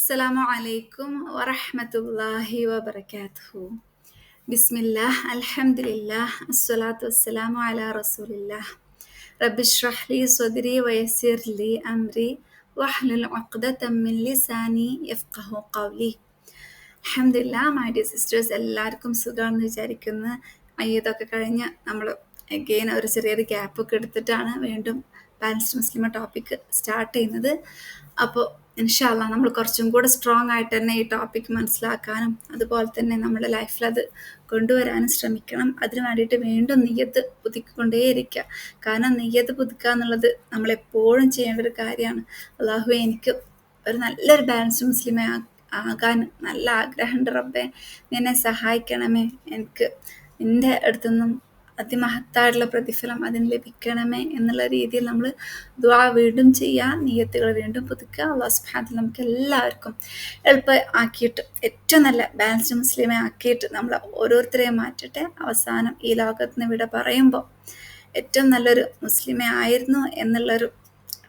അസ്സലാമു അലൈക്കും വറഹ്മത്തുള്ളാഹി വബറകാതുഹു. ബിസ്മില്ലാഹ് അൽഹംദുലില്ലാഹ് അസ്സലാത്തു വസ്സലാമു അലാ റസൂലില്ലാഹ്. റബ്ബിശ്റഹ് ലി സ്വദ്രി വയസ്സിർ ലി അംരി വഹ്ലുൽ ഉഖ്ദതം മിൻ ലിസാനി യഫ്ഖഹു ഖൗലി. അൽഹംദുലില്ലാ മൈ ഡിയർ സിസ്റ്റേഴ്സ്, എല്ലാവർക്കും സുഖമാണെന്ന് വിചാരിക്കുന്നു. ഇതൊക്കെ കഴിഞ്ഞ് നമ്മൾ അഗെയിൻ ഒരു ചെറിയൊരു ഗ്യാപ്പൊക്കെ എടുത്തിട്ടാണ് വീണ്ടും ബാലൻസ്ഡ് മുസ്ലിമ ടോപ്പിക് സ്റ്റാർട്ട് ചെയ്യുന്നത്. അപ്പോൾ ഇൻഷാ അല്ലാ നമ്മൾ കുറച്ചും കൂടെ സ്ട്രോങ് ആയിട്ട് തന്നെ ഈ ടോപ്പിക് മനസ്സിലാക്കാനും അതുപോലെ തന്നെ നമ്മുടെ ലൈഫിൽ അത് കൊണ്ടുവരാനും ശ്രമിക്കണം. അതിന് വേണ്ടിയിട്ട് വീണ്ടും നിയ്യത്ത് പുതുക്കിക്കൊണ്ടേയിരിക്കുക. കാരണം നിയ്യത്ത് പുതുക്കുക എന്നുള്ളത് നമ്മളെപ്പോഴും ചെയ്യേണ്ട ഒരു കാര്യമാണ്. അള്ളാഹുവേ, എനിക്ക് ഒരു നല്ലൊരു ബാലൻസ്ഡ് മുസ്ലിമെ ആകാൻ നല്ല ആഗ്രഹമുണ്ട് റബ്ബേ, നിന്നെ സഹായിക്കണമേ, എനിക്ക് നിൻ്റെ അടുത്തുനിന്നും അതിമഹത്തായിട്ടുള്ള പ്രതിഫലം അതിന് ലഭിക്കണമേ എന്നുള്ള രീതിയിൽ നമ്മൾ ദുആ വീണ്ടും ചെയ്യുക, നിയ്യത്തുകൾ വീണ്ടും പുതുക്കുക. അല്ലാഹു സുബ്ഹാനഹു വ തആല നമുക്ക് എല്ലാവർക്കും എളുപ്പം ആക്കിയിട്ട് ഏറ്റവും നല്ല ബാലൻസ്ഡ് മുസ്ലിമെ ആക്കിയിട്ട് നമ്മൾ ഓരോരുത്തരെയും മാറ്റട്ടെ. അവസാനം ഈ ലോകത്ത് നിന്ന് ഇവിടെ പറയുമ്പോൾ ഏറ്റവും നല്ലൊരു മുസ്ലിമെ ആയിരുന്നു എന്നുള്ളൊരു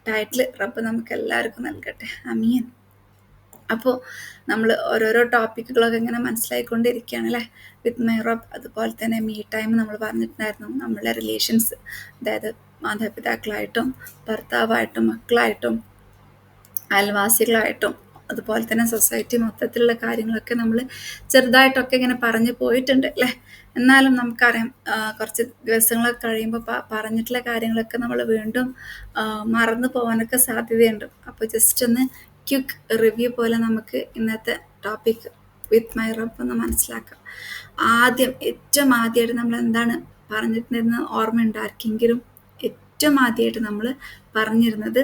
ടൈറ്റിൽ റബ്ബ് നമുക്ക് എല്ലാവർക്കും നൽകട്ടെ. ആമീൻ. അപ്പോൾ നമ്മൾ ഓരോരോ ടോപ്പിക്കുകളൊക്കെ ഇങ്ങനെ മനസ്സിലായിക്കൊണ്ടിരിക്കുകയാണ് അല്ലേ. വിത്ത് മൈ റബ്ബ്, അതുപോലെ തന്നെ മീ ടൈം നമ്മൾ പറഞ്ഞിട്ടുണ്ടായിരുന്നു. നമ്മളുടെ റിലേഷൻസ്, അതായത് മാതാപിതാക്കളായിട്ടും ഭർത്താവായിട്ടും മക്കളായിട്ടും അയൽവാസികളായിട്ടും അതുപോലെ തന്നെ സൊസൈറ്റി മൊത്തത്തിലുള്ള കാര്യങ്ങളൊക്കെ നമ്മൾ ചെറുതായിട്ടൊക്കെ ഇങ്ങനെ പറഞ്ഞു പോയിട്ടുണ്ട് അല്ലേ. എന്നാലും നമുക്കറിയാം, കുറച്ച് ദിവസങ്ങളൊക്കെ കഴിയുമ്പോൾ പറഞ്ഞിട്ടുള്ള കാര്യങ്ങളൊക്കെ നമ്മൾ വീണ്ടും മറന്നു പോകാനൊക്കെ സാധ്യതയുണ്ട്. അപ്പോൾ ജസ്റ്റ് ഒന്ന് ക്വിക്ക് റിവ്യൂ പോലെ നമുക്ക് ഇന്നത്തെ ടോപ്പിക് വിത്ത് മൈ റബ്ബ് ഒന്ന് മനസ്സിലാക്കാം. ഏറ്റവും ആദ്യമായിട്ട് നമ്മൾ എന്താണ് പറഞ്ഞിരുന്നത് ഓർമ്മയുണ്ട് ആർക്കെങ്കിലും? ഏറ്റവും ആദ്യമായിട്ട് നമ്മൾ പറഞ്ഞിരുന്നത്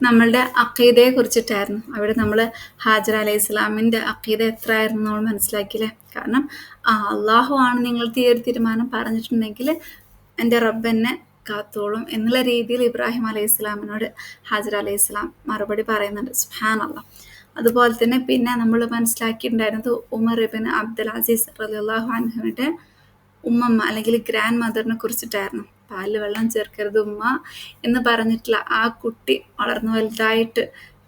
നമ്മളുടെ അഖീദയെ കുറിച്ചിട്ടായിരുന്നു. അവിടെ നമ്മൾ ഹാജർ അലൈഹി ഇസ്ലാമിൻ്റെ അഖീദ എത്ര ആയിരുന്നു നമ്മൾ മനസ്സിലാക്കിയില്ലേ. കാരണം അള്ളാഹു ആണ് നിങ്ങൾക്ക് ഈ ഒരു തീരുമാനം പറഞ്ഞിട്ടുണ്ടെങ്കിൽ എൻ്റെ റബ്ബ് എന്നെ കാത്തോളും എന്നുള്ള രീതിയിൽ ഇബ്രാഹിം അലൈഹി ഇസ്ലാമിനോട് ഹാജർ അലൈഹി ഇസ്ലാം മറുപടി പറയുന്നുണ്ട്. സുബ്ഹാനല്ലാഹ്. അതുപോലെ തന്നെ പിന്നെ നമ്മൾ മനസ്സിലാക്കിയിട്ടുണ്ടായിരുന്നത് ഉമർ ഇബ്നു അബ്ദുൽ അസീസ് റളിയല്ലാഹു അൻഹുവിൻ്റെ ഉമ്മമ്മ അല്ലെങ്കിൽ ഗ്രാൻഡ് മദറിനെ കുറിച്ചിട്ടായിരുന്നു. പാലിൽ വെള്ളം ചേർക്കരുത് ഉമ്മ എന്ന് പറഞ്ഞിട്ടുള്ള ആ കുട്ടി വളർന്നു വലുതായിട്ട്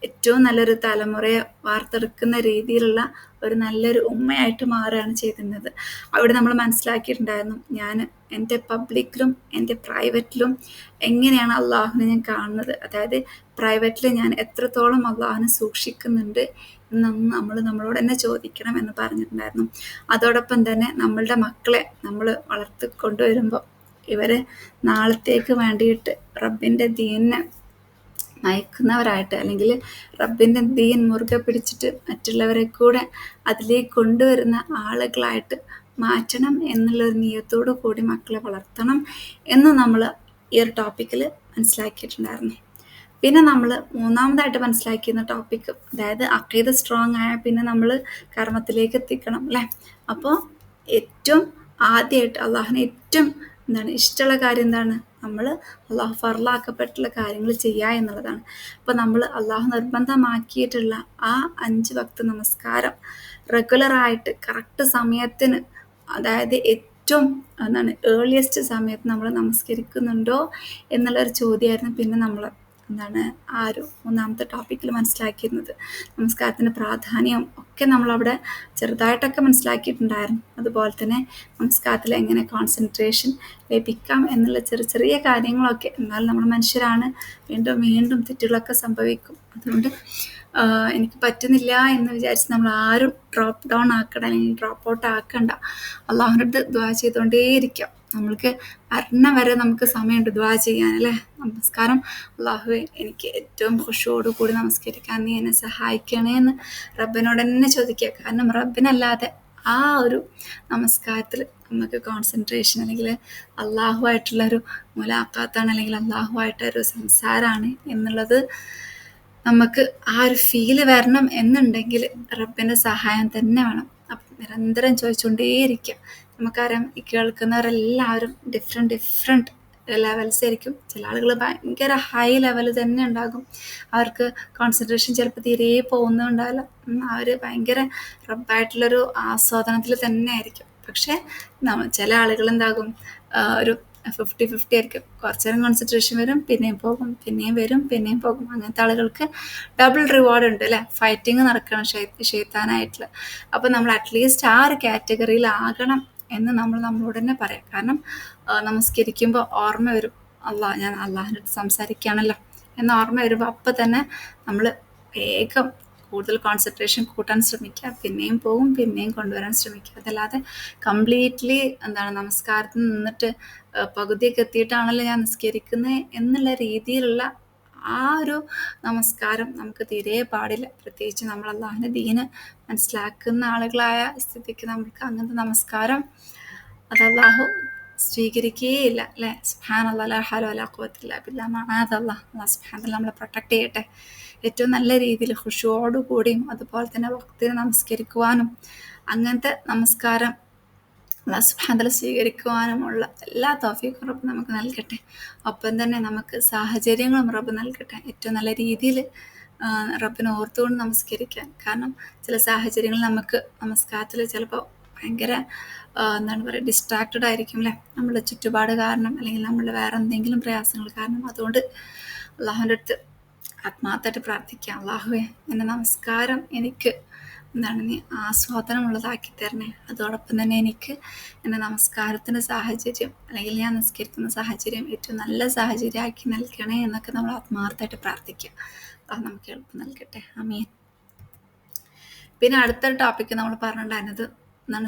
ഏറ്റവും നല്ലൊരു തലമുറയെ വാർത്തെടുക്കുന്ന രീതിയിലുള്ള ഒരു നല്ലൊരു ഉമ്മയായിട്ട് മാറുകയാണ് ചെയ്തിരുന്നത്. അവിടെ നമ്മൾ മനസ്സിലാക്കിയിട്ടുണ്ടായിരുന്നു, ഞാൻ എൻ്റെ പബ്ലിക്കിലും എൻ്റെ പ്രൈവറ്റിലും എങ്ങനെയാണ് അള്ളാഹുവിനെ ഞാൻ കാണുന്നത്, അതായത് പ്രൈവറ്റിൽ ഞാൻ എത്രത്തോളം അള്ളാഹുവിനെ സൂക്ഷിക്കുന്നുണ്ട് എന്നൊന്ന് നമ്മൾ നമ്മളോട് തന്നെ ചോദിക്കണം എന്ന് പറഞ്ഞിട്ടുണ്ടായിരുന്നു. അതോടൊപ്പം തന്നെ നമ്മളുടെ മക്കളെ നമ്മൾ വളർത്തിക്കൊണ്ടുവരുമ്പോൾ ഇവർ നാളത്തേക്ക് വേണ്ടിയിട്ട് റബ്ബിൻ്റെ ദീനിനെ നയിക്കുന്നവരായിട്ട്, അല്ലെങ്കിൽ റബ്ബിൻ്റെ ദീൻ മുറുകെ പിടിച്ചിട്ട് മറ്റുള്ളവരെ കൂടെ അതിലേക്ക് കൊണ്ടുവരുന്ന ആളുകളായിട്ട് മാറ്റണം എന്നുള്ളൊരു നിയത്തോടു കൂടി മക്കളെ വളർത്തണം എന്ന് നമ്മൾ ഈ ഒരു ടോപ്പിക്കിൽ മനസ്സിലാക്കിയിട്ടുണ്ടായിരുന്നു. പിന്നെ നമ്മൾ മൂന്നാമതായിട്ട് മനസ്സിലാക്കിയിരുന്ന ടോപ്പിക്ക്, അതായത് അഖീദ സ്ട്രോങ് ആയ പിന്നെ നമ്മൾ കർമ്മത്തിലേക്ക് എത്തിക്കണം അല്ലേ. അപ്പോൾ ഏറ്റവും ആദ്യമായിട്ട് അള്ളാഹുവിന് ഏറ്റവും ഇഷ്ടമുള്ള കാര്യം എന്താണ്? നമ്മൾ അള്ളാഹു ഫർലാക്കപ്പെട്ടുള്ള കാര്യങ്ങൾ ചെയ്യുക എന്നുള്ളതാണ്. അപ്പോൾ നമ്മൾ അള്ളാഹു നിർബന്ധമാക്കിയിട്ടുള്ള ആ 5 വക്ത് നമസ്കാരം റെഗുലറായിട്ട് കറക്റ്റ് സമയത്തിന്, അതായത് ഏറ്റവും ഏർലിയസ്റ്റ് സമയത്ത് നമ്മൾ നമസ്കരിക്കുന്നുണ്ടോ എന്നുള്ളൊരു ചോദ്യമായിരുന്നു പിന്നെ നമ്മൾ ആ ഒരു മൂന്നാമത്തെ ടോപ്പിക്കിൽ മനസ്സിലാക്കിയിരുന്നത്. നമസ്കാരത്തിൻ്റെ പ്രാധാന്യം ഒക്കെ നമ്മളവിടെ ചെറുതായിട്ടൊക്കെ മനസ്സിലാക്കിയിട്ടുണ്ടായിരുന്നു. അതുപോലെ തന്നെ നമസ്കാരത്തിൽ എങ്ങനെ കോൺസെൻട്രേഷൻ ലഭിക്കാം എന്നുള്ള ചെറിയ കാര്യങ്ങളൊക്കെ. എന്നാൽ നമ്മൾ മനുഷ്യരാണ്, വീണ്ടും വീണ്ടും തെറ്റുകളൊക്കെ സംഭവിക്കും. അതുകൊണ്ട് എനിക്ക് പറ്റുന്നില്ല എന്ന് വിചാരിച്ച് നമ്മൾ ആരും ഡ്രോപ്പ് ഡൗൺ ആക്കണം അല്ലെങ്കിൽ ഡ്രോപ്പ് ഔട്ട് ആക്കണ്ട. അള്ളാഹുവിൻ്റെ അടുത്ത് ദുആ ചെയ്തുകൊണ്ടേയിരിക്കാം. നമ്മൾക്ക് മരണം വരെ നമുക്ക് സമയമുണ്ട് ദുആ ചെയ്യാൻ അല്ലേ. നമസ്കാരം, അള്ളാഹുവേ എനിക്ക് ഏറ്റവും ഖുശൂഅോട് കൂടി നമസ്കരിക്കാൻ നീ എന്നെ സഹായിക്കണേ എന്ന് റബ്ബിനോട് തന്നെ ചോദിക്കുക. കാരണം റബ്ബിനല്ലാതെ ആ ഒരു നമസ്കാരത്തിൽ നമുക്ക് കോൺസെൻട്രേഷൻ അല്ലെങ്കിൽ അള്ളാഹുവായിട്ടുള്ളൊരു മുലാഖാത്താണ്, അല്ലെങ്കിൽ അള്ളാഹുവായിട്ടൊരു സംസാരമാണ് എന്നുള്ളത് നമുക്ക് ആ ഒരു ഫീല് വരണം എന്നുണ്ടെങ്കിൽ റബ്ബിൻ്റെ സഹായം തന്നെ വേണം. അപ്പം നിരന്തരം ചോദിച്ചുകൊണ്ടേയിരിക്കുക. നമുക്കറിയാം, ഈ കേൾക്കുന്നവരെല്ലാവരും ഡിഫറെൻറ്റ് ലെവൽസ് ആയിരിക്കും. ചില ആളുകൾ ഭയങ്കര ഹൈ ലെവൽ തന്നെ ഉണ്ടാകും. അവർക്ക് കോൺസെൻട്രേഷൻ ചിലപ്പോൾ തീരെ പോകുന്നുണ്ടാവില്ല. അവർ ഭയങ്കര റബ്ബായിട്ടുള്ളൊരു ആസ്വാദനത്തിൽ തന്നെ ആയിരിക്കും. പക്ഷേ ചില ആളുകൾ എന്താകും, ഒരു 50-50 ആയിരിക്കും. കുറച്ച് നേരം കോൺസെൻട്രേഷൻ വരും, പിന്നെയും പോകും, പിന്നെയും വരും, പിന്നെയും പോകും. അങ്ങനത്തെ ആളുകൾക്ക് ഡബിൾ റിവാർഡ് ഉണ്ട് അല്ലേ, ഫൈറ്റിങ് നടക്കണം ഷെയ്ത്താനായിട്ടുള്ള. അപ്പോൾ നമ്മൾ അറ്റ്ലീസ്റ്റ് ആ ഒരു കാറ്റഗറിയിലാകണം എന്ന് നമ്മൾ നമ്മളോട് തന്നെ പറയാം. കാരണം നമസ്കരിക്കുമ്പോൾ ഓർമ്മ വരും, ഞാൻ അള്ളാഹിൻ്റെ അടുത്ത് സംസാരിക്കുകയാണല്ലോ എന്ന ഓർമ്മ വരുമ്പോൾ അപ്പം തന്നെ നമ്മൾ വേഗം കൂടുതൽ കോൺസെൻട്രേഷൻ കൂട്ടാൻ ശ്രമിക്കുക, പിന്നെയും പോകും, പിന്നെയും കൊണ്ടുവരാൻ ശ്രമിക്കുക. അതല്ലാതെ കംപ്ലീറ്റ്ലി നമസ്കാരത്തിൽ നിന്നിട്ട് പകുതിയൊക്കെ എത്തിയിട്ടാണല്ലോ ഞാൻ നിസ്കരിക്കുന്നത് എന്നുള്ള രീതിയിലുള്ള ആ ഒരു നമസ്കാരം നമുക്ക് തീരെ പാടില്ല. പ്രത്യേകിച്ച് നമ്മൾ അള്ളാഹിൻ്റെ ദീന് മനസ്സിലാക്കുന്ന ആളുകളായ സ്ഥിതിക്ക് നമുക്ക് അങ്ങനത്തെ നമസ്കാരം അത് അള്ളാഹു സ്വീകരിക്കുകയില്ല അല്ലേ. സുബ്ഹാനല്ലാഹ് ലാ ഹൗല വലാ ഖുവത ഇല്ലാ ബില്ലാഹ് മഅാദല്ലാഹ്. അല്ലാഹ് സുബ്ഹാനല്ലാഹ് നമ്മളെ പ്രൊട്ടക്ട് ചെയ്യട്ടെ. ഏറ്റവും നല്ല രീതിയിൽ ഖുശൂഅോടുകൂടിയും അതുപോലെ തന്നെ വഖ്തിന് നമസ്കരിക്കുവാനും അങ്ങനത്തെ നമസ്കാരം അല്ലാഹ് സുബ്ഹാനല്ലാഹ് സ്വീകരിക്കുവാനുമുള്ള എല്ലാ തൗഫീഖും റബ്ബ് നമുക്ക് നൽകട്ടെ. ഒപ്പം തന്നെ നമുക്ക് സാഹചര്യങ്ങളും റബ്ബ് നൽകട്ടെ ഏറ്റവും നല്ല രീതിയിൽ റബ്ബിനെ ഓർത്തുകൊണ്ട് നമസ്കരിക്കാൻ. കാരണം ചില സാഹചര്യങ്ങളിൽ നമുക്ക് നമസ്കാരത്തിൽ ചിലപ്പോൾ ഭയങ്കര ഡിസ്ട്രാക്റ്റഡ് ആയിരിക്കും അല്ലേ, നമ്മുടെ ചുറ്റുപാട് കാരണം അല്ലെങ്കിൽ നമ്മളുടെ വേറെ എന്തെങ്കിലും പ്രയാസങ്ങൾ കാരണം. അതുകൊണ്ട് അള്ളാഹുവിൻ്റെ അടുത്ത് ആത്മാർത്ഥമായിട്ട് പ്രാർത്ഥിക്കാം, അള്ളാഹുവേ എൻ്റെ നമസ്കാരം എനിക്ക് നീ ആസ്വാദനമുള്ളതാക്കി തരണേ. അതോടൊപ്പം തന്നെ എനിക്ക് എൻ്റെ നമസ്കാരത്തിൻ്റെ സാഹചര്യം അല്ലെങ്കിൽ ഞാൻ നിസ്കരിക്കുന്ന സാഹചര്യം ഏറ്റവും നല്ല സാഹചര്യമാക്കി നൽകണേ എന്നൊക്കെ നമ്മൾ ആത്മാർത്ഥമായിട്ട് പ്രാർത്ഥിക്കുക. അത് നമുക്ക് എളുപ്പം നൽകട്ടെ, ആമീൻ. പിന്നെ അടുത്തൊരു ടോപ്പിക്ക് നമ്മൾ പറഞ്ഞിട്ടുണ്ടായിരുന്നത്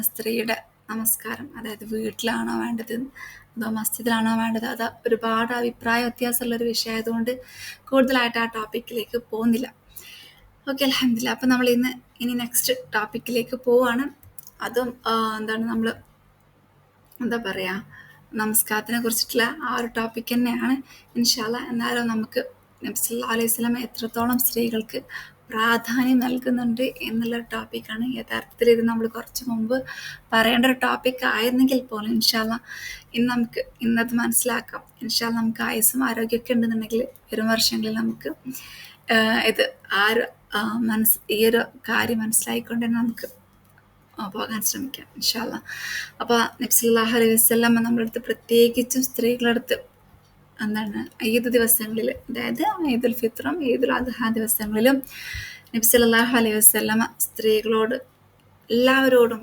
സ്ത്രീയുടെ നമസ്കാരം. അതായത് വീട്ടിലാണോ വേണ്ടത് അതോ മസ്ജിദിലാണോ വേണ്ടത്, അത് ഒരുപാട് അഭിപ്രായ വ്യത്യാസമുള്ളൊരു വിഷയമായതുകൊണ്ട് കൂടുതലായിട്ട് ആ ടോപ്പിക്കിലേക്ക് പോകുന്നില്ല. ഓക്കെ, അൽഹംദുലില്ലാ. അപ്പം നമ്മൾ ഇനി നെക്സ്റ്റ് ടോപ്പിക്കിലേക്ക് പോവാണ്. അതും നമ്മൾ നമസ്കാരത്തിനെ കുറിച്ചിട്ടുള്ള ആ ഒരു ടോപ്പിക് തന്നെയാണ് ഇൻഷാ അല്ലാഹ്. എന്നാലും നമുക്ക് നബി സല്ലല്ലാഹു അലൈഹി വസല്ലം എത്രത്തോളം സ്ത്രീകൾക്ക് പ്രാധാന്യം നൽകുന്നുണ്ട് എന്നുള്ള ടോപ്പിക്കാണ്. യഥാർത്ഥത്തിൽ ഇത് നമ്മൾ കുറച്ച് മുമ്പ് പറയേണ്ട ഒരു ടോപ്പിക് ആയിരുന്നെങ്കിൽ പോലും ഇൻഷാ അല്ലാഹ് ഇന്നത് മനസ്സിലാക്കാം. ഇൻഷാ അല്ലാഹ് നമുക്ക് ആയുസ്സും ആരോഗ്യമൊക്കെ ഉണ്ടെന്നുണ്ടെങ്കിൽ വരും വർഷങ്ങളിൽ നമുക്ക് ഇത് ഈ ഒരു കാര്യം മനസ്സിലായിക്കൊണ്ട് തന്നെ നമുക്ക് പോകാൻ ശ്രമിക്കാം ഇൻഷാ അല്ലാഹ്. അപ്പോൾ നബി സല്ലല്ലാഹു അലൈഹി വസല്ലം നമ്മുടെ അടുത്ത് പ്രത്യേകിച്ചും സ്ത്രീകളുടെ അടുത്ത് ഈദ് ദിവസങ്ങളിൽ, അതായത് ഈദുൽ ഫിത്റും ഈദുൽ അദ്ഹ ദിവസങ്ങളിലും നബി സല്ലല്ലാഹു അലൈഹി വസല്ലം സ്ത്രീകളോട് എല്ലാവരോടും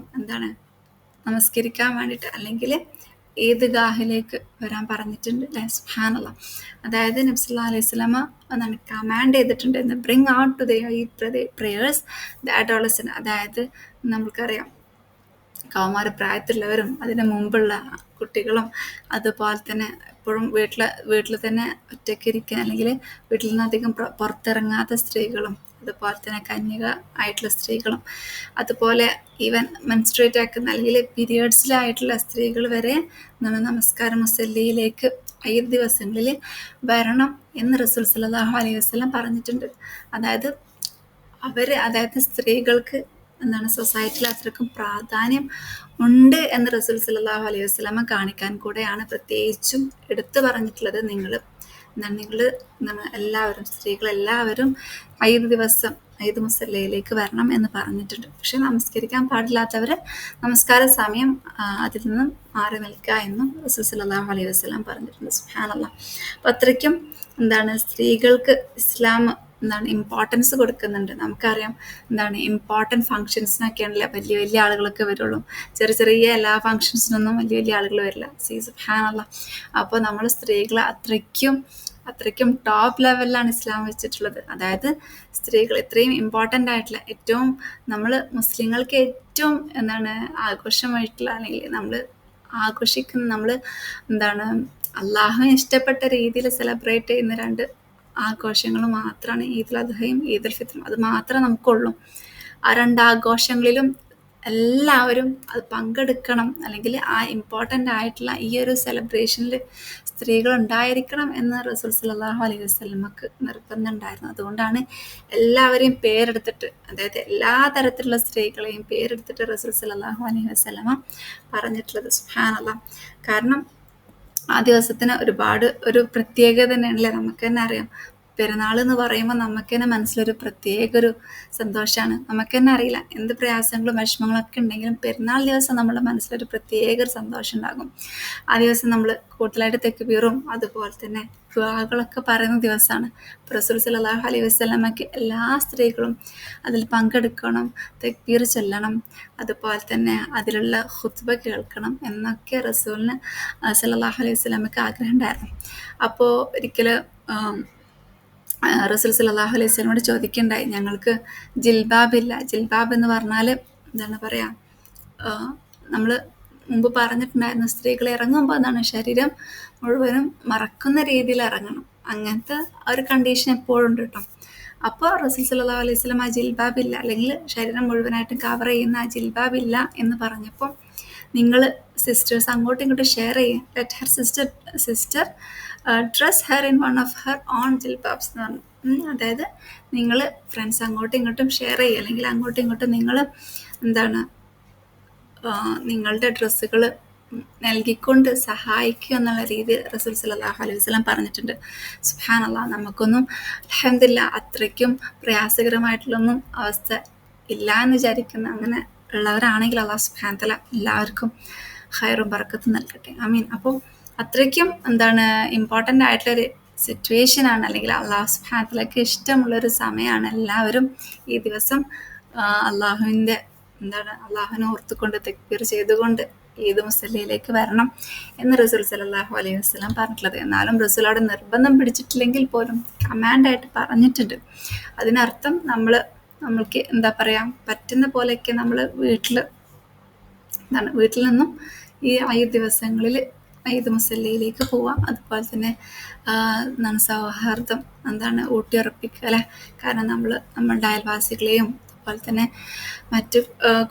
നമസ്കരിക്കാൻ വേണ്ടിയിട്ട് അല്ലെങ്കിൽ ഈദ്ഗാഹിലേക്ക് വരാൻ പറഞ്ഞിട്ടുണ്ട് അല്ലേ. സുബ്ഹാനല്ലാഹ്. അതായത് നബി സല്ലല്ലാഹു അലൈഹി വസല്ലം കമാൻഡ് ചെയ്തിട്ടുണ്ട് bring out to the Eid prayers the adolescent. അതായത് നമുക്കറിയാം കൗമാര പ്രായത്തിലുള്ളവരും അതിന് മുമ്പുള്ള കുട്ടികളും അതുപോലെ തന്നെ എപ്പോഴും വീട്ടിൽ തന്നെ ഒറ്റയ്ക്കിരിക്കുക അല്ലെങ്കിൽ വീട്ടിൽ നിന്ന് അധികം പുറത്തിറങ്ങാത്ത സ്ത്രീകളും അതുപോലെ തന്നെ കന്യക ആയിട്ടുള്ള സ്ത്രീകളും അതുപോലെ ഈവൻ മെൻസ്ട്രേറ്റ് ആക്കുന്ന അല്ലെങ്കിൽ പീരിയഡ്സിലായിട്ടുള്ള സ്ത്രീകൾ വരെ നമസ്കാര മുസല്ലിയിലേക്ക് ഈദ് ദിവസങ്ങളിൽ വരണം എന്ന് റസൂൽ സല്ലല്ലാഹു അലൈഹി വസല്ലം പറഞ്ഞിട്ടുണ്ട്. അതായത് സ്ത്രീകൾക്ക് സൊസൈറ്റിയിൽ അത്രക്കും പ്രാധാന്യം ഉണ്ട് എന്ന് റസൂൽ സല്ലല്ലാഹു അലൈഹി വസല്ലം കാണിക്കാൻ കൂടെയാണ് പ്രത്യേകിച്ചും എടുത്തു പറഞ്ഞിട്ടുള്ളത്. നിങ്ങൾ എല്ലാവരും സ്ത്രീകളെല്ലാവരും ഈദ് മുസല്ലയിലേക്ക് വരണം എന്ന് പറഞ്ഞിട്ടുണ്ട്. പക്ഷെ നമസ്കരിക്കാൻ പാടില്ലാത്തവർ നമസ്കാര സമയം അതിൽ നിന്നും മാറി നിൽക്കുക എന്നും റസൂൽ സല്ലല്ലാഹു അലൈഹി വസല്ലം പറഞ്ഞിട്ടുണ്ട്. സുബ്ഹാനല്ലാഹ്. അപ്പോൾ അത്രയ്ക്കും സ്ത്രീകൾക്ക് ഇസ്ലാം ഇമ്പോർട്ടൻസ് കൊടുക്കുന്നുണ്ട്. നമുക്കറിയാം ഇമ്പോർട്ടൻറ്റ് ഫങ്ഷൻസിനൊക്കെയാണല്ലേ വലിയ വലിയ ആളുകളൊക്കെ വരുള്ളൂ. ചെറിയ എല്ലാ ഫങ്ഷൻസിനൊന്നും വലിയ ആളുകൾ വരില്ല. സുബ്ഹാനല്ലാഹ്. അപ്പോൾ നമ്മൾ സ്ത്രീകളെ അത്രയ്ക്കും ടോപ്പ് ലെവലിലാണ് ഇസ്ലാം വെച്ചിട്ടുള്ളത്. അതായത് സ്ത്രീകൾ ഇത്രയും ഇമ്പോർട്ടൻ്റ് ആയിട്ടുള്ള ഏറ്റവും നമ്മൾ മുസ്ലിങ്ങൾക്ക് ഏറ്റവും ആഘോഷമായിട്ടുള്ള അല്ലെങ്കിൽ നമ്മൾ ആഘോഷിക്കുന്ന നമ്മൾ അള്ളാഹുവിന് ഇഷ്ടപ്പെട്ട രീതിയിൽ സെലിബ്രേറ്റ് ചെയ്യുന്ന രണ്ട് ആഘോഷങ്ങൾ മാത്രമാണ് ഈദുൽ അദ്ഹയും ഈദുൽ ഫിത്റും. അത് മാത്രമേ നമുക്കുള്ളൂ. ആ രണ്ടാഘോഷങ്ങളിലും എല്ലാവരും അത് പങ്കെടുക്കണം അല്ലെങ്കിൽ ആ ഇമ്പോർട്ടൻ്റ് ആയിട്ടുള്ള ഈ ഒരു സെലിബ്രേഷനിൽ സ്ത്രീകൾ ഉണ്ടായിരിക്കണം എന്ന് റസൂൽ സല്ലല്ലാഹു അലൈഹി വസല്ലമക്ക് നിർബന്ധം ഉണ്ടായിരുന്നു. അതുകൊണ്ടാണ് എല്ലാവരെയും പേരെടുത്തിട്ട്, അതായത് എല്ലാ തരത്തിലുള്ള സ്ത്രീകളെയും പേരെടുത്തിട്ട് റസൂൽ സല്ലല്ലാഹു അലൈഹി വസല്ലമ പറഞ്ഞിട്ടുള്ളത്. സുബ്ഹാനല്ലാഹ്. കാരണം ആ ദിവസത്തിന് ഒരു പ്രത്യേകത തന്നെയാണല്ലേ. നമുക്ക് തന്നെ അറിയാം പെരുന്നാൾ എന്ന് പറയുമ്പോൾ നമുക്ക് തന്നെ മനസ്സിലൊരു പ്രത്യേക ഒരു സന്തോഷമാണ്. നമുക്ക് തന്നെ അറിയില്ല, എന്ത് പ്രയാസങ്ങളും വിഷമങ്ങളും ഒക്കെ ഉണ്ടെങ്കിലും പെരുന്നാൾ ദിവസം നമ്മുടെ മനസ്സിലൊരു പ്രത്യേക ഒരു സന്തോഷം ഉണ്ടാകും. ആ ദിവസം നമ്മൾ കൂടുതലായിട്ട് തെക്കുബീറും അതുപോലെ തന്നെ ദുആകളൊക്കെ പറയുന്ന ദിവസമാണ്. റസൂൽ സല്ലല്ലാഹു അലൈഹി വസല്ലമക്ക് എല്ലാ സ്ത്രീകളും അതിൽ പങ്കെടുക്കണം, തെക്ബീർ ചൊല്ലണം, അതുപോലെ തന്നെ അതിലുള്ള ഖുത്ബ കേൾക്കണം എന്നൊക്കെ റസൂലിന് സല്ലല്ലാഹു അലൈഹി വസല്ലമക്ക് ആഗ്രഹം ഉണ്ടായിരുന്നു. അപ്പോൾ ഒരിക്കൽ റസൂൽ സല്ലല്ലാഹു അലൈഹി വസല്ലമയോട് ചോദിക്കുകയുണ്ടായി, ഞങ്ങൾക്ക് ജിൽബാബില്ല. ജിൽബാബ് എന്ന് പറഞ്ഞാൽ എന്താണ് പറയുക, നമ്മൾ മുമ്പ് പറഞ്ഞിട്ടുണ്ടായിരുന്നു, സ്ത്രീകൾ ഇറങ്ങുമ്പോൾ എന്താണ് ശരീരം മുഴുവനും മറക്കുന്ന രീതിയിൽ ഇറങ്ങണം. അങ്ങനത്തെ ഒരു കണ്ടീഷൻ എപ്പോഴും ഉണ്ട് കേട്ടോ. അപ്പോൾ റസൂൽ സല്ലല്ലാഹു അലൈഹി വസല്ലം ആ ജിൽബാബില്ല, അല്ലെങ്കിൽ ശരീരം മുഴുവനായിട്ടും കവർ ചെയ്യുന്ന ആ ജിൽബാബില്ല എന്ന് പറഞ്ഞപ്പോൾ, നിങ്ങൾ സിസ്റ്റേഴ്സ് അങ്ങോട്ടും ഇങ്ങോട്ടും ഷെയർ ചെയ്യും, let her sister dress her in one of her own ജിൽബാബ്സ് എന്ന് പറഞ്ഞു. അതായത് നിങ്ങൾ ഫ്രണ്ട്സ് അങ്ങോട്ടും ഇങ്ങോട്ടും ഷെയർ ചെയ്യുക, അല്ലെങ്കിൽ അങ്ങോട്ടും ഇങ്ങോട്ടും നിങ്ങൾ എന്താണ് നിങ്ങളുടെ ഡ്രസ്സുകൾ നൽകിക്കൊണ്ട് സഹായിക്കുക എന്നുള്ള രീതിയിൽ റസൂൽ സല്ലല്ലാഹു അലൈഹി വസല്ലം പറഞ്ഞിട്ടുണ്ട്. സുബ്ഹാനല്ലാഹ്, നമുക്കൊന്നും അൽഹംദുലില്ലാഹ് അത്രയ്ക്കും പ്രയാസകരമായിട്ടുള്ളൊന്നും അവസ്ഥ ഇല്ല എന്ന് വിചാരിക്കുന്ന അങ്ങനെ ഉള്ളവരാണെങ്കിൽ അല്ലാഹു സുബ്ഹാനഹു തആല എല്ലാവർക്കും ഖൈറും ബറക്കത്തും നൽകട്ടെ, ആമീൻ. അപ്പോൾ അത്രയ്ക്കും എന്താണ് ഇമ്പോർട്ടൻ്റ് ആയിട്ടുള്ളൊരു സിറ്റുവേഷനാണ്, അല്ലെങ്കിൽ അല്ലാഹു സുബ്ഹാനഹു തആലയ്ക്ക് ഇഷ്ടമുള്ളൊരു സമയമാണ്. എല്ലാവരും ഈ ദിവസം അള്ളാഹുവിൻ്റെ അള്ളാഹുവിനെ ഓർത്തുകൊണ്ട് തെക്ബീർ ചെയ്തുകൊണ്ട് ഈദ് മുസല്ലയിലേക്ക് വരണം എന്ന് റസൂൽ സല്ലല്ലാഹു അലൈഹി വസല്ലം പറഞ്ഞിട്ടുള്ളത്. എന്നാലും റസൂൽ അവിടെ നിർബന്ധം പിടിച്ചിട്ടില്ലെങ്കിൽ പോലും കമാൻഡായിട്ട് പറഞ്ഞിട്ടുണ്ട്. അതിനർത്ഥം നമ്മൾക്ക് എന്താ പറയുക, പറ്റുന്ന പോലെയൊക്കെ നമ്മൾ വീട്ടിൽ നിന്നും ഈ 5 ദിവസങ്ങളിൽ ഈദ് മുസല്ലയിലേക്ക് പോവാം. അതുപോലെ തന്നെ സൗഹാർദ്ദം ഊട്ടിയുറപ്പിക്കുക അല്ലേ. കാരണം നമ്മളുടെ അയൽവാസികളെയും അതുപോലെ തന്നെ മറ്റു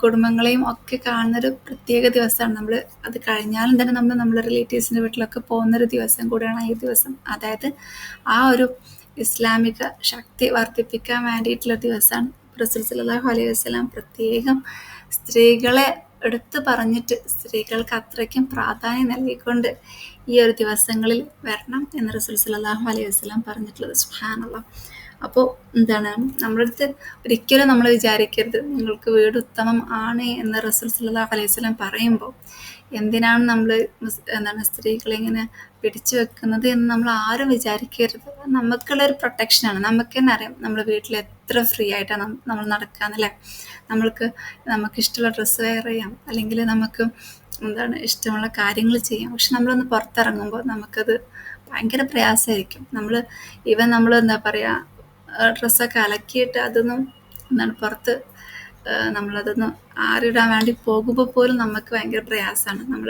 കുടുംബങ്ങളെയും ഒക്കെ കാണുന്നൊരു പ്രത്യേക ദിവസമാണ്. അത് കഴിഞ്ഞാലും തന്നെ നമ്മുടെ റിലേറ്റീവ്സിൻ്റെ വീട്ടിലൊക്കെ പോകുന്നൊരു ദിവസം കൂടിയാണ് ഈ ദിവസം. അതായത് ആ ഒരു ഇസ്ലാമിക ശക്തി വർദ്ധിപ്പിക്കാൻ വേണ്ടിയിട്ടുള്ള ദിവസമാണ്. റസൂൽ സല്ലല്ലാഹു അലൈഹി വസല്ലം പ്രത്യേകം സ്ത്രീകളെ എടുത്തു പറഞ്ഞിട്ട് സ്ത്രീകൾക്ക് അത്രയ്ക്കും പ്രാധാന്യം നൽകിക്കൊണ്ട് ഈ ഒരു ദിവസങ്ങളിൽ വരണം എന്ന് റസൂൽ സല്ലല്ലാഹു അലൈഹി വസല്ലം പറഞ്ഞിട്ടുള്ളത്. സുബ്ഹാനല്ലാഹ്. അപ്പോൾ നമ്മുടെ അടുത്ത് ഒരിക്കലും നമ്മൾ വിചാരിക്കരുത് നിങ്ങൾക്ക് വീട് ഉത്തമം ആണ് എന്ന് റസൂൽ സല്ലല്ലാഹു അലൈഹി വസല്ലം പറയുമ്പോൾ എന്തിനാണ് നമ്മൾ സ്ത്രീകളെ ഇങ്ങനെ പിടിച്ചു വെക്കുന്നത് എന്ന് നമ്മൾ ആരും വിചാരിക്കരുത്. നമുക്കുള്ളൊരു പ്രൊട്ടക്ഷനാണ്. നമുക്ക് തന്നെ അറിയാം നമ്മൾ വീട്ടിൽ എത്ര ഫ്രീ ആയിട്ടാണ് നമ്മൾ നടക്കാന്നല്ലേ. നമുക്കിഷ്ടമുള്ള ഡ്രസ്സ് വെയർ ചെയ്യാം, അല്ലെങ്കിൽ നമുക്ക് ഇഷ്ടമുള്ള കാര്യങ്ങൾ ചെയ്യാം. പക്ഷെ നമ്മളൊന്ന് പുറത്തിറങ്ങുമ്പോൾ നമുക്കത് ഭയങ്കര പ്രയാസമായിരിക്കും. നമ്മൾ എന്താ പറയുക, ഡ്രസ്സൊക്കെ അലക്കിയിട്ട് അതൊന്നും പുറത്ത് നമ്മളതൊന്ന് ആറിടാൻ വേണ്ടി പോകുമ്പോൾ പോലും നമുക്ക് ഭയങ്കര പ്രയാസമാണ്. നമ്മൾ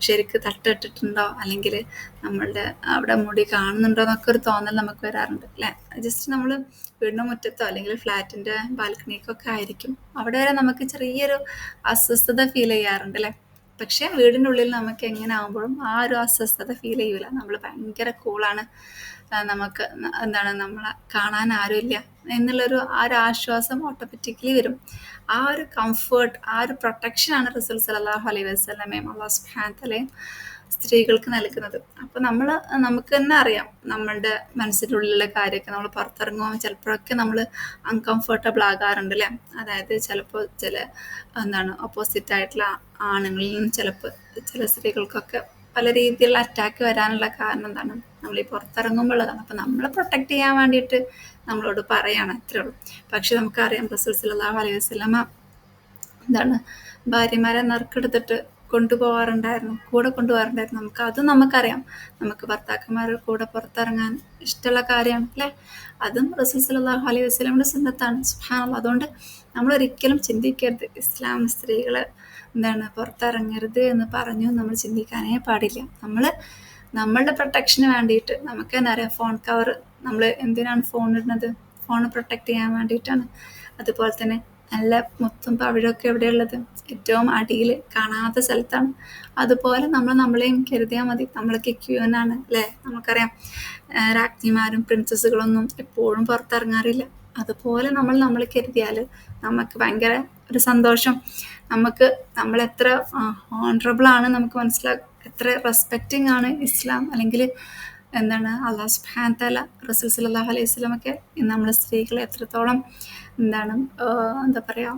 ശരിക്ക് തട്ടിട്ടിട്ടുണ്ടോ, അല്ലെങ്കിൽ നമ്മളുടെ അവിടെ മുടി കാണുന്നുണ്ടോ എന്നൊക്കെ ഒരു തോന്നൽ നമുക്ക് വരാറുണ്ട് അല്ലേ. ജസ്റ്റ് നമ്മൾ വീടിൻ്റെ മുറ്റത്തോ അല്ലെങ്കിൽ ഫ്ലാറ്റിൻ്റെ ബാൽക്കണിക്കൊക്കെ ആയിരിക്കും, അവിടെ വരെ നമുക്ക് ചെറിയൊരു അസ്വസ്ഥത ഫീൽ ചെയ്യാറുണ്ട് അല്ലേ. പക്ഷേ വീടിൻ്റെ ഉള്ളിൽ നമുക്ക് എങ്ങനെ ആകുമ്പോഴും ആ ഒരു അസ്വസ്ഥത ഫീൽ ചെയ്യൂല. നമ്മൾ ഭയങ്കര കൂളാണ്, നമുക്ക് നമ്മളെ കാണാൻ ആരുമില്ല എന്നുള്ളൊരു ആ ഒരു ആശ്വാസം ഓട്ടോമാറ്റിക്കലി വരും. ആ ഒരു കംഫേർട്ട്, ആ ഒരു പ്രൊട്ടക്ഷനാണ് റസൂൽ സല്ലല്ലാഹു അലൈഹി വസല്ലമയും അല്ലാഹു സുബ്ഹാനഹു തആലയും സ്ത്രീകൾക്ക് നൽകുന്നത്. അപ്പോൾ നമുക്ക് തന്നെ അറിയാം നമ്മളുടെ മനസ്സിൻ്റെ ഉള്ളിലുള്ള കാര്യമൊക്കെ. നമ്മൾ പുറത്തിറങ്ങുമ്പോൾ ചിലപ്പോഴൊക്കെ നമ്മൾ അൺകംഫർട്ടബിൾ ആകാറുണ്ട് അല്ലേ. അതായത് ചിലപ്പോൾ ഓപ്പോസിറ്റ് ആയിട്ടുള്ള ആണുങ്ങളിൽ നിന്നും ചില സ്ത്രീകൾക്കൊക്കെ പല രീതിയിലുള്ള അറ്റാക്ക് വരാനുള്ള കാരണം നമ്മൾ ഈ പുറത്തിറങ്ങുമ്പോഴതാണ്. അപ്പോൾ നമ്മളെ പ്രൊട്ടക്റ്റ് ചെയ്യാൻ വേണ്ടിയിട്ട് നമ്മളോട് പറയാണ്, അത്രേ ഉള്ളൂ. പക്ഷെ നമുക്കറിയാം റസൂൽ സല്ലല്ലാഹു അലൈഹി വസല്ലമ ഭാര്യമാരെ നറുക്കെടുത്തിട്ട് കൂടെ കൊണ്ടുപോകാറുണ്ടായിരുന്നു. നമുക്കറിയാം, നമുക്ക് ഭർത്താക്കന്മാരുടെ കൂടെ പുറത്തിറങ്ങാൻ ഇഷ്ടമുള്ള കാര്യമാണ് അല്ലേ. അതും റസൂൽ സല്ലല്ലാഹു അലൈഹി വസല്ലമയുടെ സുന്നത്താണ്. സുബ്ഹാനല്ലാഹ്. അതുകൊണ്ട് നമ്മളൊരിക്കലും ചിന്തിക്കരുത് ഇസ്ലാം സ്ത്രീകളെ പുറത്തിറങ്ങരുത് എന്ന് പറഞ്ഞു നമ്മൾ ചിന്തിക്കാനേ പാടില്ല. നമ്മളുടെ പ്രൊട്ടക്ഷന് വേണ്ടിയിട്ട് നമുക്ക് തന്നെ അറിയാം, ഫോൺ കവർ നമ്മൾ എന്തിനാണ് ഫോൺ ഇടുന്നത്, ഫോൺ പ്രൊട്ടക്റ്റ് ചെയ്യാൻ വേണ്ടിയിട്ടാണ്. അതുപോലെ തന്നെ നല്ല മുത്തും പവിഴമൊക്കെ എവിടെയുള്ളത്, ഏറ്റവും അടിയിൽ കാണാത്ത സ്ഥലത്താണ്. അതുപോലെ നമ്മളെയും കരുതിയാൽ മതി. നമ്മളൊക്കെ ക്യൂനാണ് അല്ലേ. നമുക്കറിയാം രാജ്ഞിമാരും പ്രിൻസസുകളൊന്നും എപ്പോഴും പുറത്തിറങ്ങാറില്ല. അതുപോലെ നമ്മൾ കരുതിയാൽ നമുക്ക് ഭയങ്കര ഒരു സന്തോഷം. നമ്മളെത്ര ഓണറബിൾ ആണ് നമുക്ക് മനസ്സിലാക്കും, എത്ര റെസ്പെക്റ്റിംഗ് ആണ് ഇസ്ലാം അല്ലെങ്കിൽ എന്താണ് അള്ളാഹു സുബ്ഹാനഹു തആല റസൂൽ സല്ലല്ലാഹു അലൈഹി വസല്ലമയൊക്കെ നമ്മളെ സ്ത്രീകളെ എത്രത്തോളം എന്താണ് എന്താ പറയുക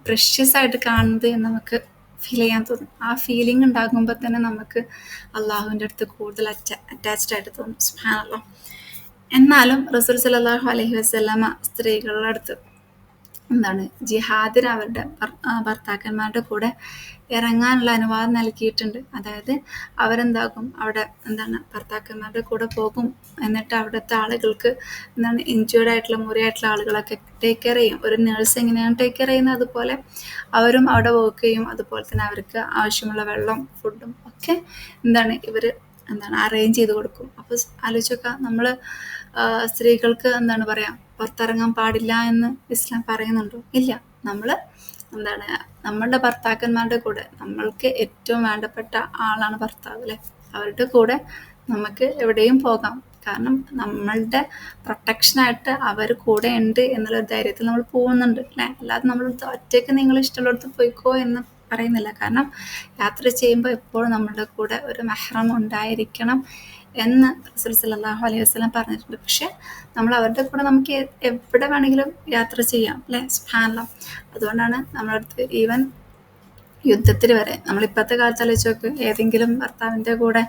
പ്രഷ്യസ് ആയിട്ട് കാണുന്നത് എന്ന് നമുക്ക് ഫീൽ ചെയ്യാൻ തോന്നും. ആ ഫീലിംഗ് ഉണ്ടാകുമ്പോൾ തന്നെ നമുക്ക് അള്ളാഹുവിൻ്റെ അടുത്ത് കൂടുതൽ അറ്റാച്ച്ഡ് ആയിട്ട് തോന്നും. സുബ്ഹാനല്ലാഹ്. എന്നാലും റസൂൽ സല്ലല്ലാഹു അലൈഹി വസല്ലമ സ്ത്രീകളുടെ അടുത്ത് എന്താണ് ജിഹാദിന് അവരുടെ ഭർത്താക്കന്മാരുടെ കൂടെ ഇറങ്ങാനുള്ള അനുവാദം നൽകിയിട്ടുണ്ട്. അതായത് അവരെന്താക്കും അവിടെ എന്താണ് ഭർത്താക്കന്മാരുടെ കൂടെ പോകും, എന്നിട്ട് അവിടുത്തെ ആളുകൾക്ക് എന്താണ് ഇഞ്ചേർഡ് ആയിട്ടുള്ള മുറിയായിട്ടുള്ള ആളുകളൊക്കെ ടേക്ക് കെയർ ചെയ്യും. ഒരു നേഴ്സ് എങ്ങനെയാണ് ടേക്ക് കെയർ ചെയ്യുന്നത് അതുപോലെ അവരും അവിടെ വർക്ക് ചെയ്യും. അതുപോലെ തന്നെ അവർക്ക് ആവശ്യമുള്ള വെള്ളം ഫുഡും ഒക്കെ എന്താണ് ഇവർ എന്താണ് അറേഞ്ച് ചെയ്ത് കൊടുക്കും. അപ്പോൾ ആലോചിച്ചൊക്കെ നമ്മൾ സ്ത്രീകൾക്ക് എന്താണ് പറയുക പുറത്തിറങ്ങാൻ പാടില്ല എന്ന് ഇസ്ലാം പറയുന്നുണ്ടോ? ഇല്ല. നമ്മൾ എന്താണ് നമ്മളുടെ ഭർത്താക്കന്മാരുടെ കൂടെ നമ്മൾക്ക് ഏറ്റവും വേണ്ടപ്പെട്ട ആളാണ് ഭർത്താവ് അല്ലേ, അവരുടെ കൂടെ നമുക്ക് എവിടെയും പോകാം. കാരണം നമ്മളുടെ പ്രൊട്ടക്ഷനായിട്ട് അവർ കൂടെ ഉണ്ട് എന്നുള്ള ധൈര്യത്തിൽ നമ്മൾ പോകുന്നുണ്ട് അല്ലേ. അല്ലാതെ നമ്മൾ ഒറ്റയ്ക്ക് നിങ്ങൾ ഇഷ്ടമുള്ളിടത്ത് പോയിക്കോ എന്ന് പറയുന്നില്ല. കാരണം യാത്ര ചെയ്യുമ്പോൾ എപ്പോഴും നമ്മുടെ കൂടെ ഒരു മെഹ്റം ഉണ്ടായിരിക്കണം എന്ന് റസൂൽ സല്ലല്ലാഹു അലൈഹി വസല്ലം പറഞ്ഞിട്ടുണ്ട്. പക്ഷെ നമ്മൾ അവരുടെ കൂടെ നമുക്ക് എവിടെ വേണമെങ്കിലും യാത്ര ചെയ്യാം അല്ലേ. സുബ്ഹാനല്ലാഹ്. അതുകൊണ്ടാണ് നമ്മുടെ അടുത്ത് ഈവൻ യുദ്ധത്തിൽ വരെ നമ്മളിപ്പോഴത്തെ കാലത്ത് ആലോചിച്ച് നോക്ക്, ഏതെങ്കിലും ഭർത്താവിൻ്റെ കൂടെ